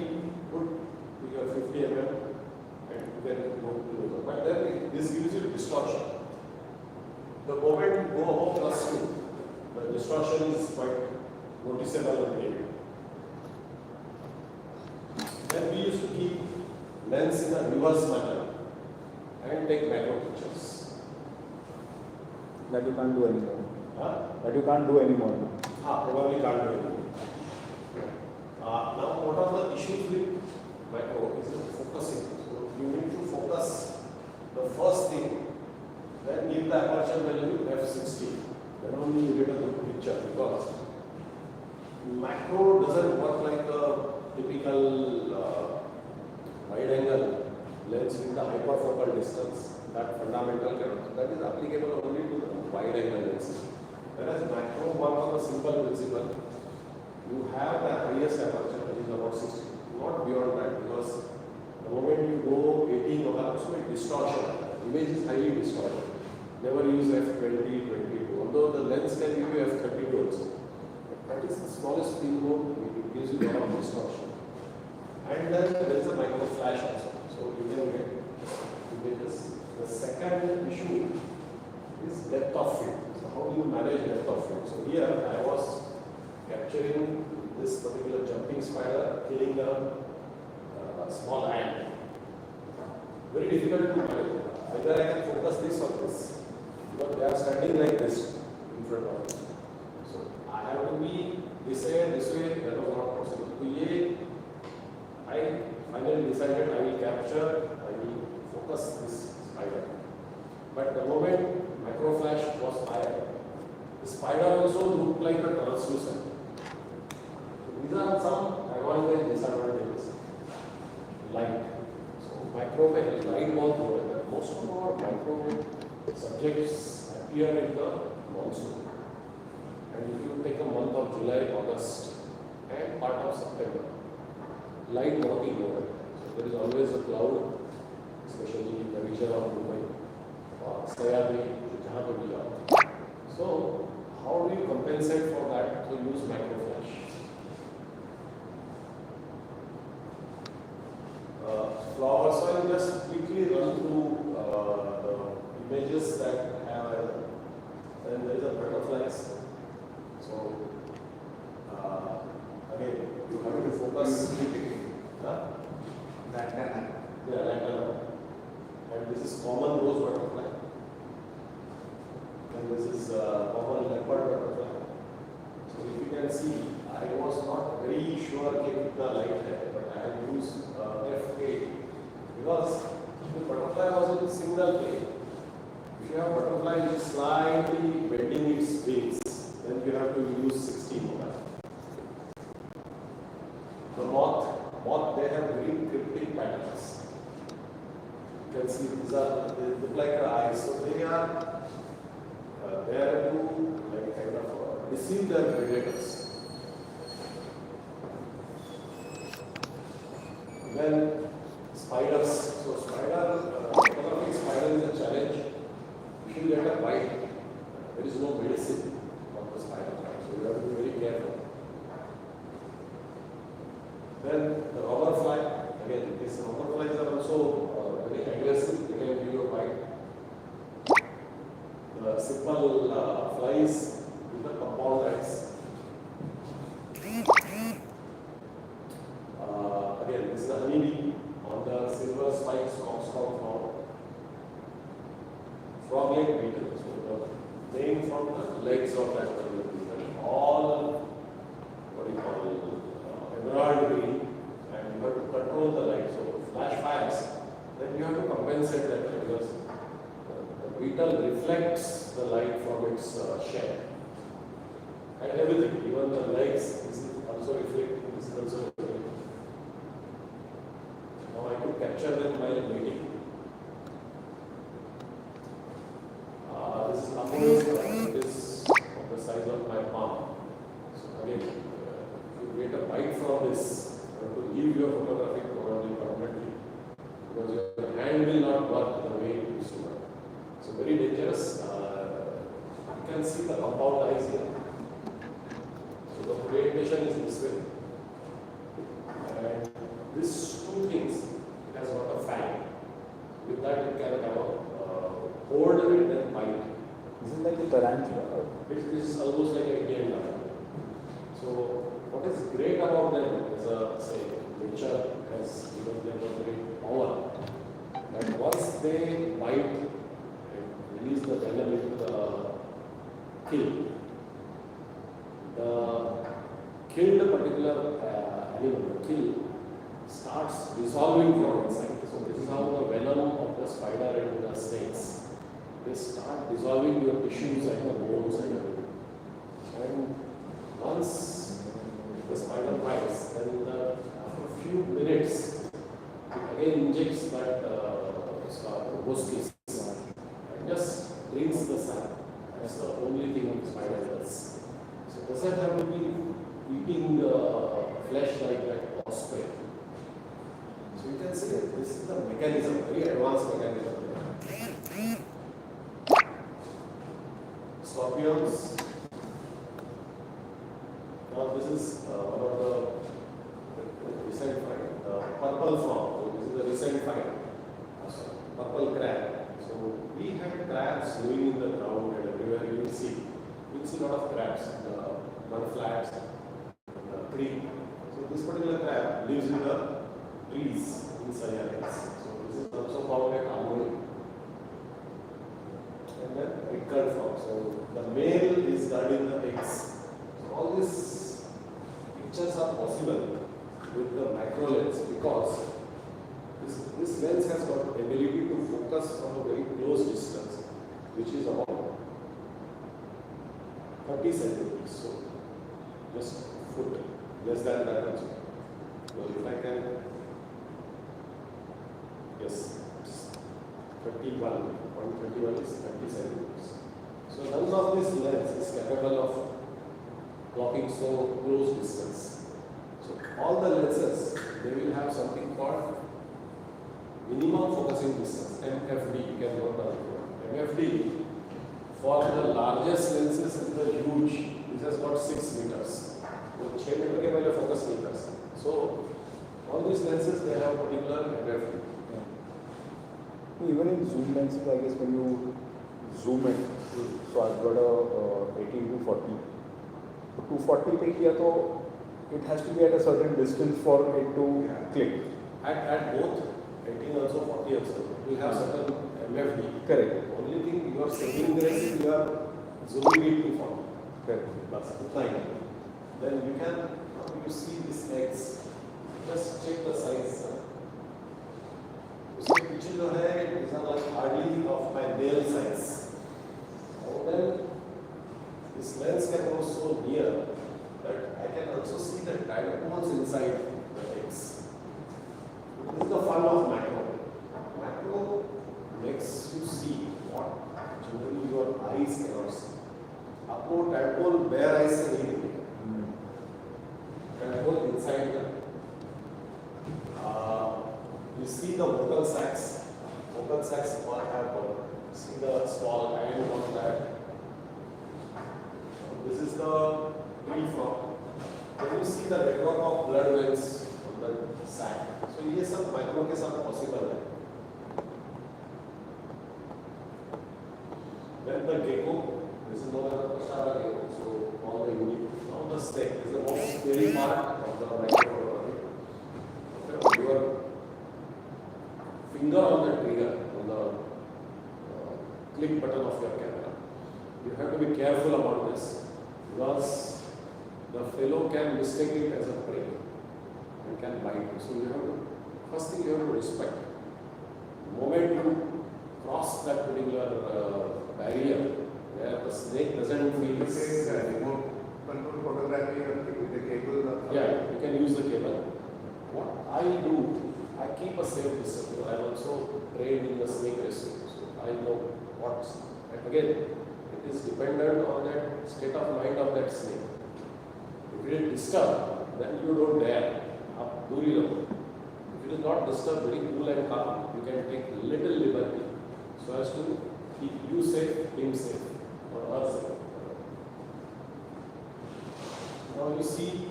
put to your 50 mm and you can go to. But then this gives you distortion. The moment you go above +2, the distortion is quite noticeable and big. Then we used to keep lens in a reverse manner and take macro pictures. That you can't do anymore. Huh? That you can't do anymore. Probably can't do it. Now, what are the issues with micro is focusing. So you need to focus the first thing, then give the aperture value f60. Then only you get a good picture, because macro doesn't work like a typical wide angle lens with the hyperfocal distance. That fundamental that is applicable only to the wide angle lenses. Whereas macro work on a simple principle. You have the highest aperture, which is about 60, not beyond that, because the moment you go 18 or so it distortion. Image is highly distorted. Never use f20, 22. Although the lens can give you f32 also. That is the smallest pinhole, it gives you a lot of distortion. And then there is a micro flash also. So you can get images. The second issue is depth of field. So how do you manage depth of field? So here I was capturing this particular jumping spider, killing a small ant. Very difficult to manage. Either I can focus this or this, but they are standing like this in front of me. So I have to be this way, that was not possible. So I finally decided I will capture, I will focus this spider. But the moment micro flash was higher, the spider also looked like a translucent. These are some advantages, disadvantages. Light. So micro में light बहुत हो रहा है. Most of our micro subjects appear in the monsoon. And if you take a month of July, August, and part of September, light बहुत ही हो रहा है. So there is always a cloud, especially in the region of Mumbai or Sayadri, जहाँ पे भी जाओ. So how do you compensate for that? So use micro flash. Flowers. So I'll just quickly run through the images that have, and there is a butterflies. So again, you have to focus. Lantana. Yeah, lantana. And this is common rose butterfly. And this is common leopard butterfly. So if you can see, I was not very sure with the light here, but I have used F8 because the butterfly was in single plane. If you have butterfly which is slightly bending its wings, then you have to use 16. The moth, they have very cryptic patterns. You can see these are, they look like eyes, so they are there to like kind of deceive their predators. Then spiders. So photographic spider is a challenge. If you get a bite, there is no medicine on the spider, so you have to be very careful. Then the robber fly. Again, these robber flies are also very aggressive. They can give you a bite. The simple flies with the compound eyes. Again, this is the honeybee on the silver spikes Oxford frog. Frog-leg beetle. So the name from the legs of that particular beetle. All what do you call emerald green, and you have to control the light. So flash fires, then you have to compensate that because the beetle reflects the light from its shell. And everything, even the legs is also reflecting, this is also reflecting. Now I could capture them while mating. This is Apollo's, it is of the size of my palm. So again, if you get a bite from this, you have to leave your photographic probably permanently because your hand will not work the way it used to work. So very dangerous. You can see the compound eyes here. So the orientation is this way. And these two things, it has got a fang. With that it can have a hold and then bite. Is it like a tarantula? It is almost like an Indian tarantula. So what is great about them is nature has given them a great power. That once they bite and release the venom into the kill, the killed particular kill starts dissolving from inside. So this is how the venom of the spider and the snakes, they start dissolving your tissues and the bones and everything. And once the spider bites, then after a few minutes, it again injects that proboscis and just drinks the sap. That's the only thing the spider does. So it doesn't have to be eating flesh like that osprey. So you can see that this is the mechanism, very advanced mechanism. Scorpions. Now this is one of the recent find, purple frog. So this is the recent find. Purple crab. So we have crabs living in the ground and everywhere you will see. You will see a lot of crabs in the mud flats, in the creek. So this particular crab lives in the trees inside lakes. So this is also found at Amuri. And then recurrent frog. So the male is guarding the eggs. So all these pictures are possible with the macro lens because this lens has got ability to focus from a very close distance, which is about 30 centimeters. So just a foot, less than that also. So if I can, yes, 31, 131 is 30 centimeters. So none of this lens is capable of clocking so close distance. So all the lenses, they will have something called minimum focusing distance, MFD, you can note down. MFD, for the largest lenses is the huge, this has got 6 meters. So 6 meter के पहले focus meters. So all these lenses, they have particular MFD. Even in zoom lenses, I guess when you zoom in, so I've got a 18 to 40. So 240 पे किया तो it has to be at a certain distance for it to click. At both 18 also 40 also, we have certain MFD. Correct. Only thing you are saving there is you are zooming it to 40. Correct. That's fine. Then you can, you see these eggs, just check the size. उसके पीछे जो है it is like hardly of my nail size. And then this lens can go so near that I can also see the tadpoles inside the eggs. This is the fun of macro. Macro makes you see what generally your eyes cannot see. आपको tadpole bare eyes से नहीं दिखेगा. Tadpole inside the you see the vocal sacs. Vocal sacs all have see the small iron on that. This is the tree frog. Then you see the network of blood veins on the sac. So ये सब micro के साथ possible है. Then the gecko. This is known as the Pashara gecko. So all the unique. Now the snake is the most scary part of the microphotography. Your finger on the trigger, on the click button of your camera. You have to be careful about this because the fellow can mistake it as a prey and can bite you. So you have to, first thing you have to respect. The moment you cross that particular barrier where the snake doesn't feel This remote control photography with the cable. yeah, you can use the cable. What I do, I keep a safe distance. I am also trained in the snake rescue, so I know what's. And again, it is dependent on that state of mind of that snake. If it is disturbed, then you don't dare. Up, do you? If it is not disturbed, very cool and calm, you can take little liberty so as to keep you safe, him safe, or her safe. Now you see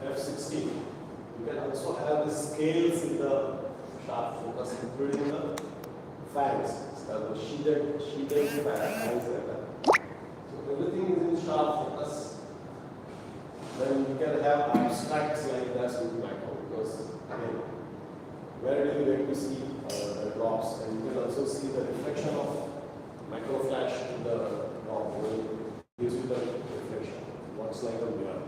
F16. You can also have the scales in the sharp focus, including the fangs, the sheathed fangs like that. So everything is in sharp focus. Then you can have abstracts like that with macro because again, where do you get to see the drops, and you can also see the reflection of micro flash in the drop. It gives you the reflection. What's like a mirror.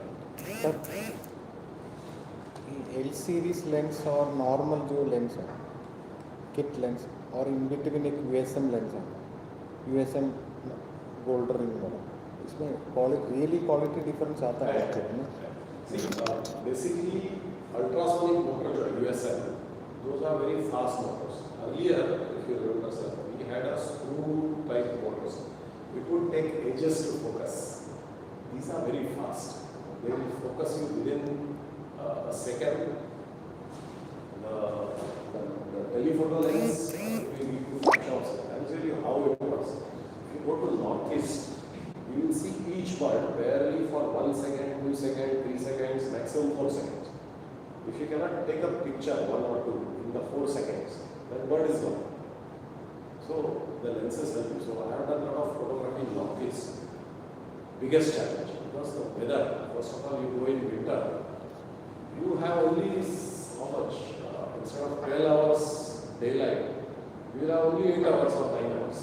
series lens और normal जो lens है kit lens और in between एक USM lens है USM gold ring वाला इसमें really quality difference आता है actually ना See, basically ultrasonic motor जो है USM, those are very fast motors. Earlier, if you remember, sir, we had a screw type motors. It would take ages to focus. These are very fast. They will focus you within a second. The telephoto lens will give you snapshots. I will tell you how it works. If you go to northeast, you will see each bird barely for 1 second, 2 seconds, 3 seconds, maximum 4 seconds. If you cannot take a picture, 1 or 2, in the 4 seconds, that bird is gone. So the lenses help you. So I have done a lot of photography in northeast. Biggest challenge because the weather. First of all, you go in winter. You have only how much? Instead of 12 hours daylight, you will have only 8 hours or 9 hours.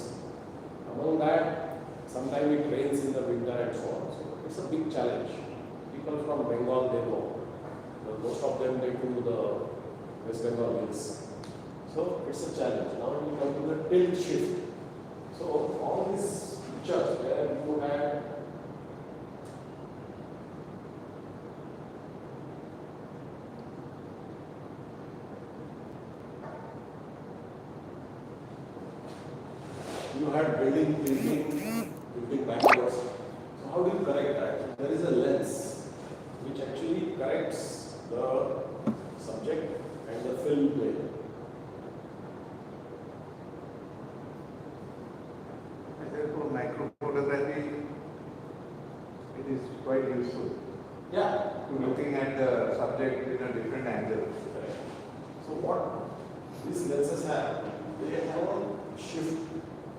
Among that, sometimes it rains in the winter and so on. So it's a big challenge. People from Bengal, they know. Most of them, they do the West Bengal hills. So it's a challenge. Now we come to the tilt shift. So all these pictures where you had building backwards. So how do you correct that? There is a lens which actually corrects the subject and the film plane. Therefore, micro photography, it is quite useful. Yeah. To looking at the subject in a different angle. So what these lenses have, they have a shift,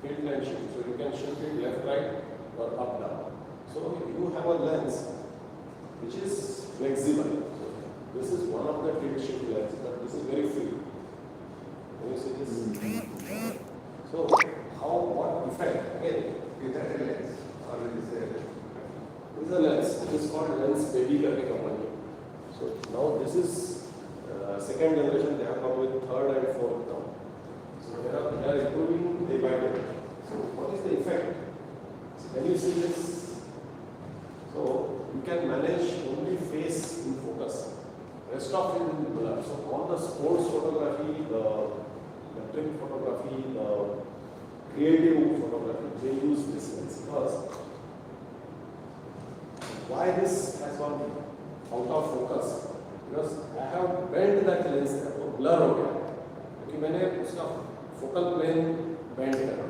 field line shift. So you can shift it left, right, or up, down. So you have a lens which is flexible. So this is one of the tilt shift lenses, but this is very free. Can you see this? So what effect? Again, Is that a lens or is it this is a lens. It is called lens baby करके company. So now this is second generation. They have come with third and fourth now. So they are improving day by day. So what is the effect? So can you see this? So you can manage only face in focus. Rest of it in blur. So all the sports photography, the trip photography, the creative photography, they use this lens because why this has gone out of focus? Because I have bent that lens तो blur हो गया क्योंकि मैंने उसका focal plane bend कर दिया.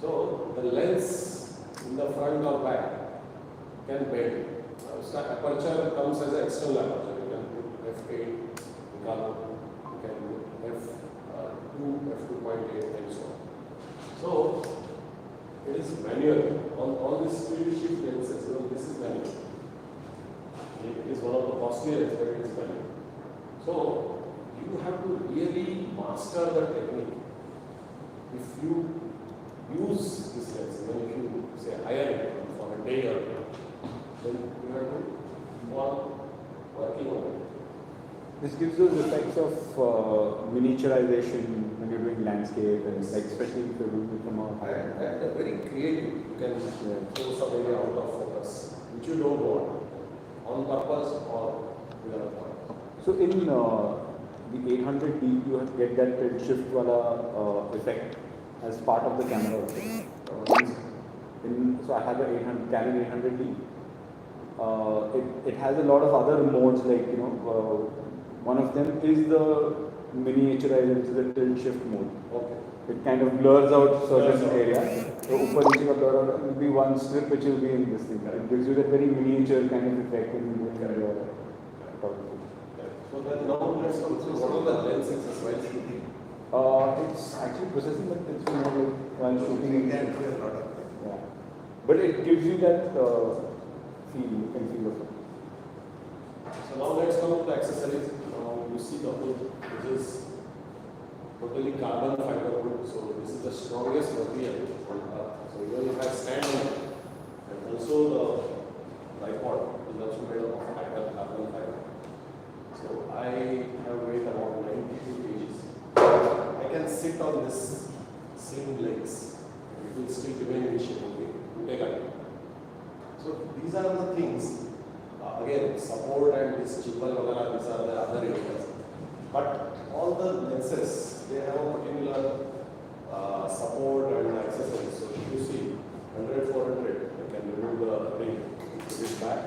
So the lens in the front or back can bend. उसका aperture comes as an external aperture. You can put f8 निकालो, you can put f2, f2.8 and so on. So it is manual. On this field shift lenses, this is manual. It is one of the costly lenses, but it is manual. So you have to really master the technique. If you use this lens, even if you say hire it for a day or two, then you have to keep on working on it. This gives those effects of miniaturization when you're doing landscape and like especially if you're doing it from a higher. And very creative. You can throw some area out of focus, which you don't want, on purpose or without point. So in the 800D, you get that tilt shift wala effect as part of the camera. So I have a Canon 800D. It has a lot of other modes like one of them is the miniaturizer, which is the tilt shift mode. Okay. It kind of blurs out certain areas. So ऊपर नीचे का blur out will be one strip which will be in this thing. It gives you that very miniature kind of effect when you're doing your photography. So then now let's come to what are the lenses while shooting? It's actually processing, but it's more like while shooting. you can do a lot of things. Yeah. But it gives you that feel. You can feel the. So now let's come to the accessories. Now you see the hood, which is totally carbon fiber wood. So this is the strongest material on earth. So even if I stand on it, and also the tripod is also made of carbon fiber. So I have weighed about 92 kgs. I can sit on this same legs. It will still remain in shape. Okay. So these are the things. Again, support and this gimbal vagara, these are the other areas. But all the lenses, they have a particular support and accessories. So if you see 100, 400, you can remove the ring, put it back.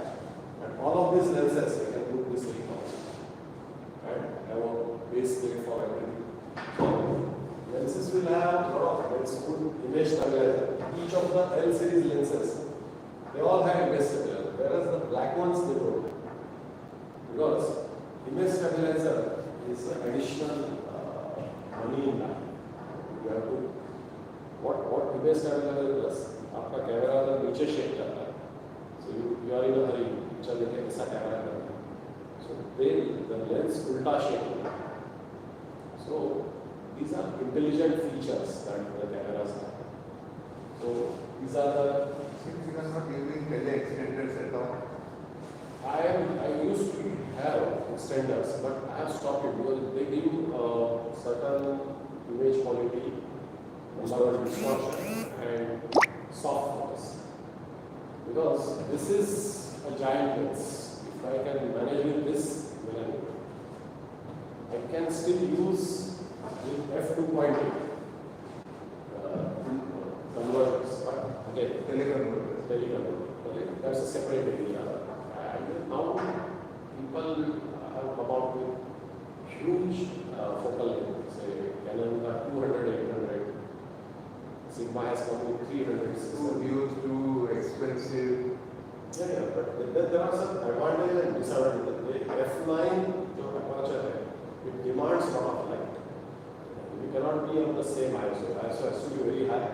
And all of these lenses, you can put this ring on. And have a base plate for everything. So lenses will have a lot of, let's put image stabilizer. Each of the L series lenses, they all have image stabilizer, whereas the black ones they don't. Because image stabilizer is an additional money in that. You have to, what image stabilizer does? आपका camera अगर नीचे shake करता है, so you are in a hurry, picture लेके कैसा camera करना है, so the lens उल्टा शेक होता है. So these are intelligent features that the cameras have. So these are the. Since you are not using tele-extenders at all, I used to have extenders, but I have stopped it because they give certain image quality, number distortion, and soft focus. Because this is a giant lens. If I can manage with this, then I can still use with f2.8 converters. But again, teleconverter. That's a separate area. And now people have come out with huge focal length. Say Canon got 200, 800. Sigma has come with 300. too used, too expensive. Yeah, but there are some advantages and disadvantages. The F9 जो aperture है, it demands a lot of light. You cannot be on the same ISO. ISO has to be very high.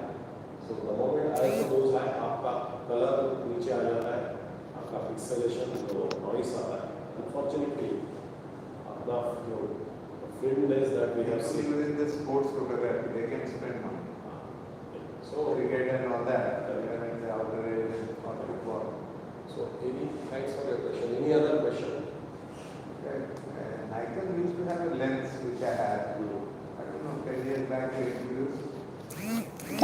So the moment ISO goes high, आपका color नीचे आ जाता है, आपका pixelation जो noise आता है. Unfortunately, अपना जो film lens that we have See, seen. within the sports photography, they can spend money. So Cricket and all that, and the outer edge or football. So thanks for your question. Any other question? Nikon used to have a lens which I had. I don't know, 10 years back they introduced 18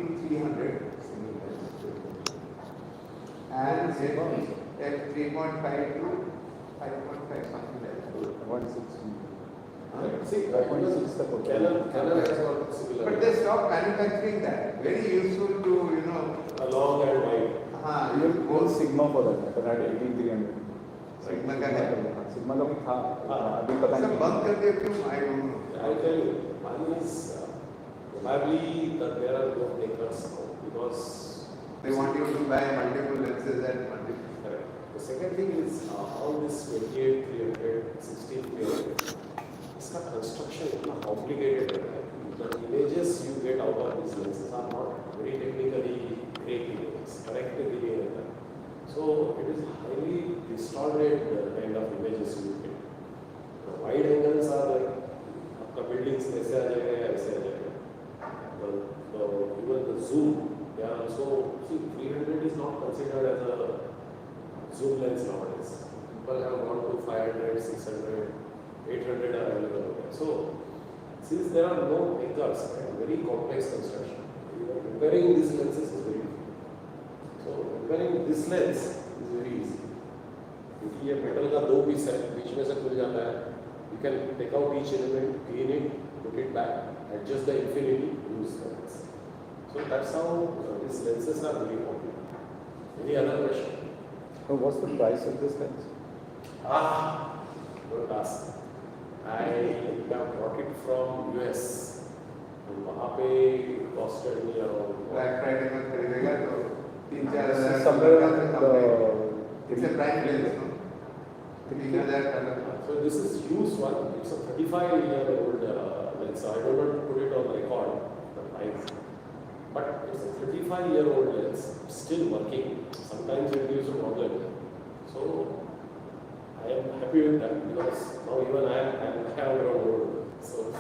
to 300 single lens. And at 3.5 to 5.5, something like that. 160. See, Canon has got similar. But they stopped manufacturing that. Very useful to, A long and wide. ये कौन sigma for that matter had 18300 Sigma का है। Sigma का भी था अभी पता सब नहीं बंद कर दिया क्यों? I don't know. I tell you, one is probably that there are no takers now because They want you to buy multiple lenses and multiple. correct. The second thing is all this 28, 300, 16, 300. इसका construction इतना complicated है. The images you get out of these lenses are not very technically great images, corrected images. So it is highly distorted kind of images you get. The wide angles are like आपका buildings ऐसे आ जाएगा या ऐसे आ जाएगा. Even the zoom, they are also, see 300 is not considered as a zoom lens nowadays. People have gone to 500, 600, 800 are available. So since there are no anchors and very complex construction, repairing these lenses is very difficult. So repairing this lens is very easy. क्योंकि ये metal का दो piece है, बीच में से खुल जाता है. You can take out each element, clean it, put it back, adjust the infinity, use the lens. So that's how these lenses are very popular. Any other question? So what's the price of this lens? Good ask. I have brought it from US. वहाँ पे costed me around. Black Friday में खरीदेगा तो 3-4 somewhere $3,000 It's a prime lens, no? 3,000 So this is used one. It's a 35-year-old lens. So I don't want to put it on record, the price. But it's a 35-year-old lens, still working. Sometimes it gives a problem. So I am happy with that because now even I have grown old. So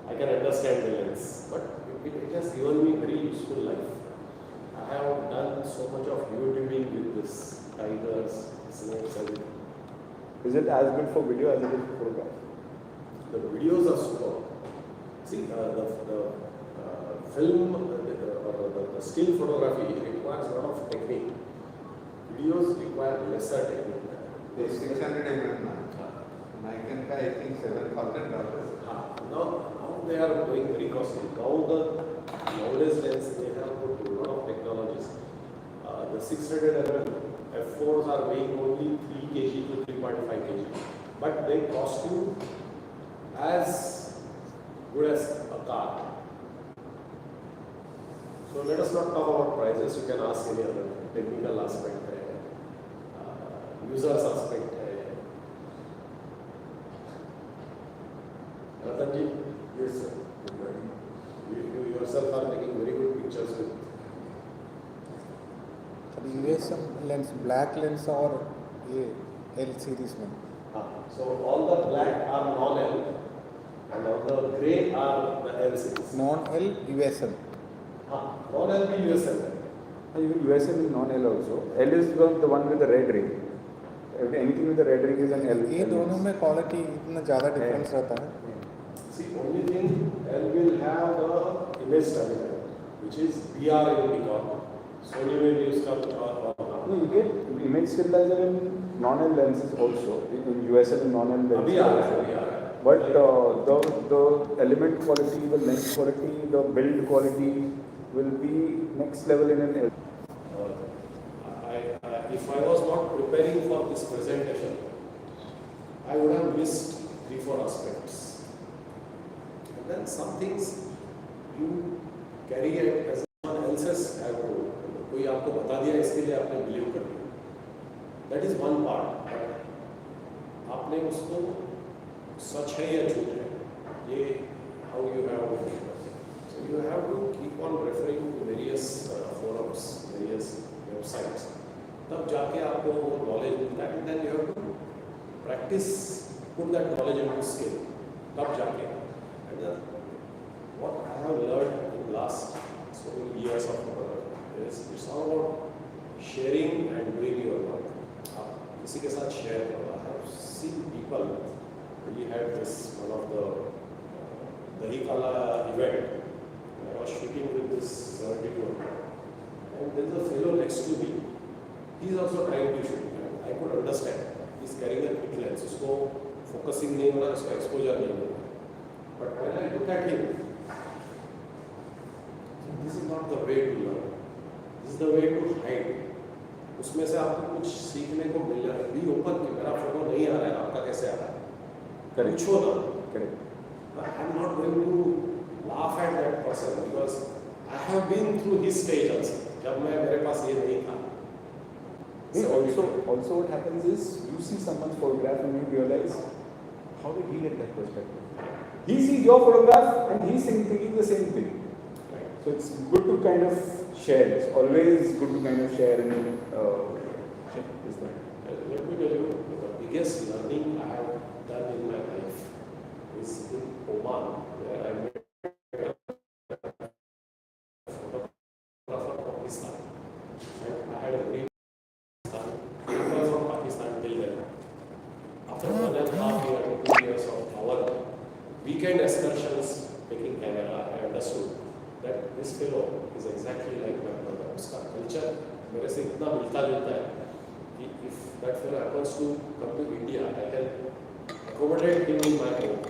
I can understand the lens. But it has given me very useful life. I have done so much of YouTubing with this, tigers, snakes, and Is it as good for video as it is for photograph? The videos are superb. See, the film or the still photography requires a lot of technique. Videos require lesser technique. The 600 mm, Nikon ka I think $7,000. Now they are going very costly. Now the nowadays lens they have put a lot of technologies. The 600 mm f4s are weighing only 3 kg to 3.5 kg, but they cost you as good as a car. So let us not talk about prices. You can ask any other technical aspect, users aspect. Ratanji, Yes, sir. you yourself are taking very good pictures with. The USM lens, black lens or a L series one. So all the black are non-L and all the grey are the L series. Non-L USM. Non-L be USL. Even USM is non-L also. L is the one with the red ring. Anything with the red ring is an L. ये दोनों में quality इतना ज़्यादा difference रहता है. See, only thing L will have the image stabilizer, which is BR in Nikon. Sony will use का No, you get image stabilizer in non-L lenses also. In USL and non-L lenses. अभी आ रहा है, अभी आ रहा है. But the element quality, the lens quality, the build quality will be next level in an L. If I was not preparing for this presentation, I would have missed 3-4 aspects. And then some things you carry it as someone else's have to. कोई आपको बता दिया इसके लिए आपने believe कर लिया. That is one part. आपने उसको सच है या झूठ है, ये how you have to do it. So you have to keep on referring to various forums, various websites. तब जाके आपको वो knowledge मिलता है, and then you have to practice, put that knowledge into skill. तब जाके, and then what I have learned in last so many years of is it's all about sharing and doing your work. आप किसी के साथ share करो. I have seen people. We had this one of the Dahi Kala event. I was shooting with this 70-year-old, and there is a fellow next to me. He is also trying to shoot. I could understand. He is carrying a quick lens. उसको focusing नहीं हो रहा, उसका exposure नहीं हो रहा. But when I look at him, this is not the way to learn. This is the way to hide. उसमें से आपको कुछ सीखने को मिल रहा है. Be open कि मेरा फोटो नहीं आ रहा है, आपका कैसे आ रहा है? पूछो ना. Correct. I'm not going to laugh at that person because I have been through his stage also. जब मैं मेरे पास ये नहीं था. Also what happens is you see someone's photograph and you realize how did he get that perspective? He sees your photograph and he's thinking the same thing. Right. So it's good to kind of share. It's always good to kind of share and this thing. Let me tell you, the biggest learning I have done in my life is in Oman, where I met a photographer from Pakistan. And I had a great time. He was from Pakistan till then. After 1.5 years to 2 years of our weekend excursions taking camera, I understood that this fellow is exactly like my brother. उसका culture मेरे से इतना मिलता जुलता है कि if that fellow happens to come to India, I can accommodate him in my home.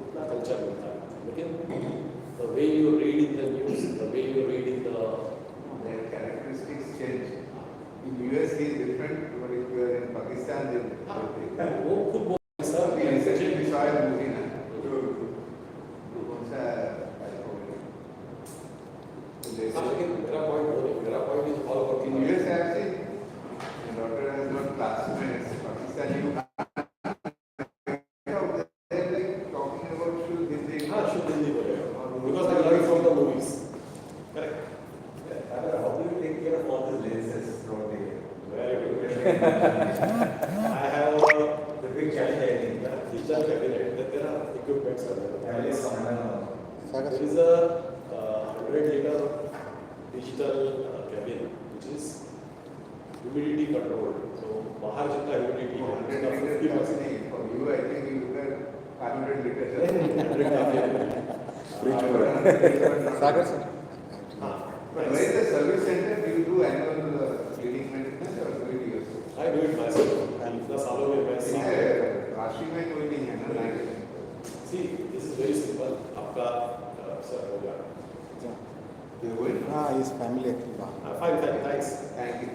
इतना culture मिलता है. लेकिन the way you read in the news, the way you read in the Their characteristics change. In US he is different, but if you are in Pakistan then वो खुद बोलते हैं sir we recently saw a movie ना. कौन सा लेकिन मेरा point is all about in US I have seen my daughter has got classmates Pakistani who they're like talking about should Hindi. should Hindi बोलेगा because they learn from the movies. Correct. How do you take care of all these lenses throughout the year? Very good. I have The big challenge I think. digital cabinet that there are equipments available. Sagar, There is a 100-liter digital cabin which is humidity controlled. So बाहर जितना humidity है, 500 liters. Sagar sir. But where is the service center? Do you do annual cleaning maintenance or do you use? I do it myself. And plus, all over my seat. राशि में कोई नहीं है ना light. See, this is very simple. आपका sir हो गया. You going? हाँ, his family actually. Fine, thanks. Thank you.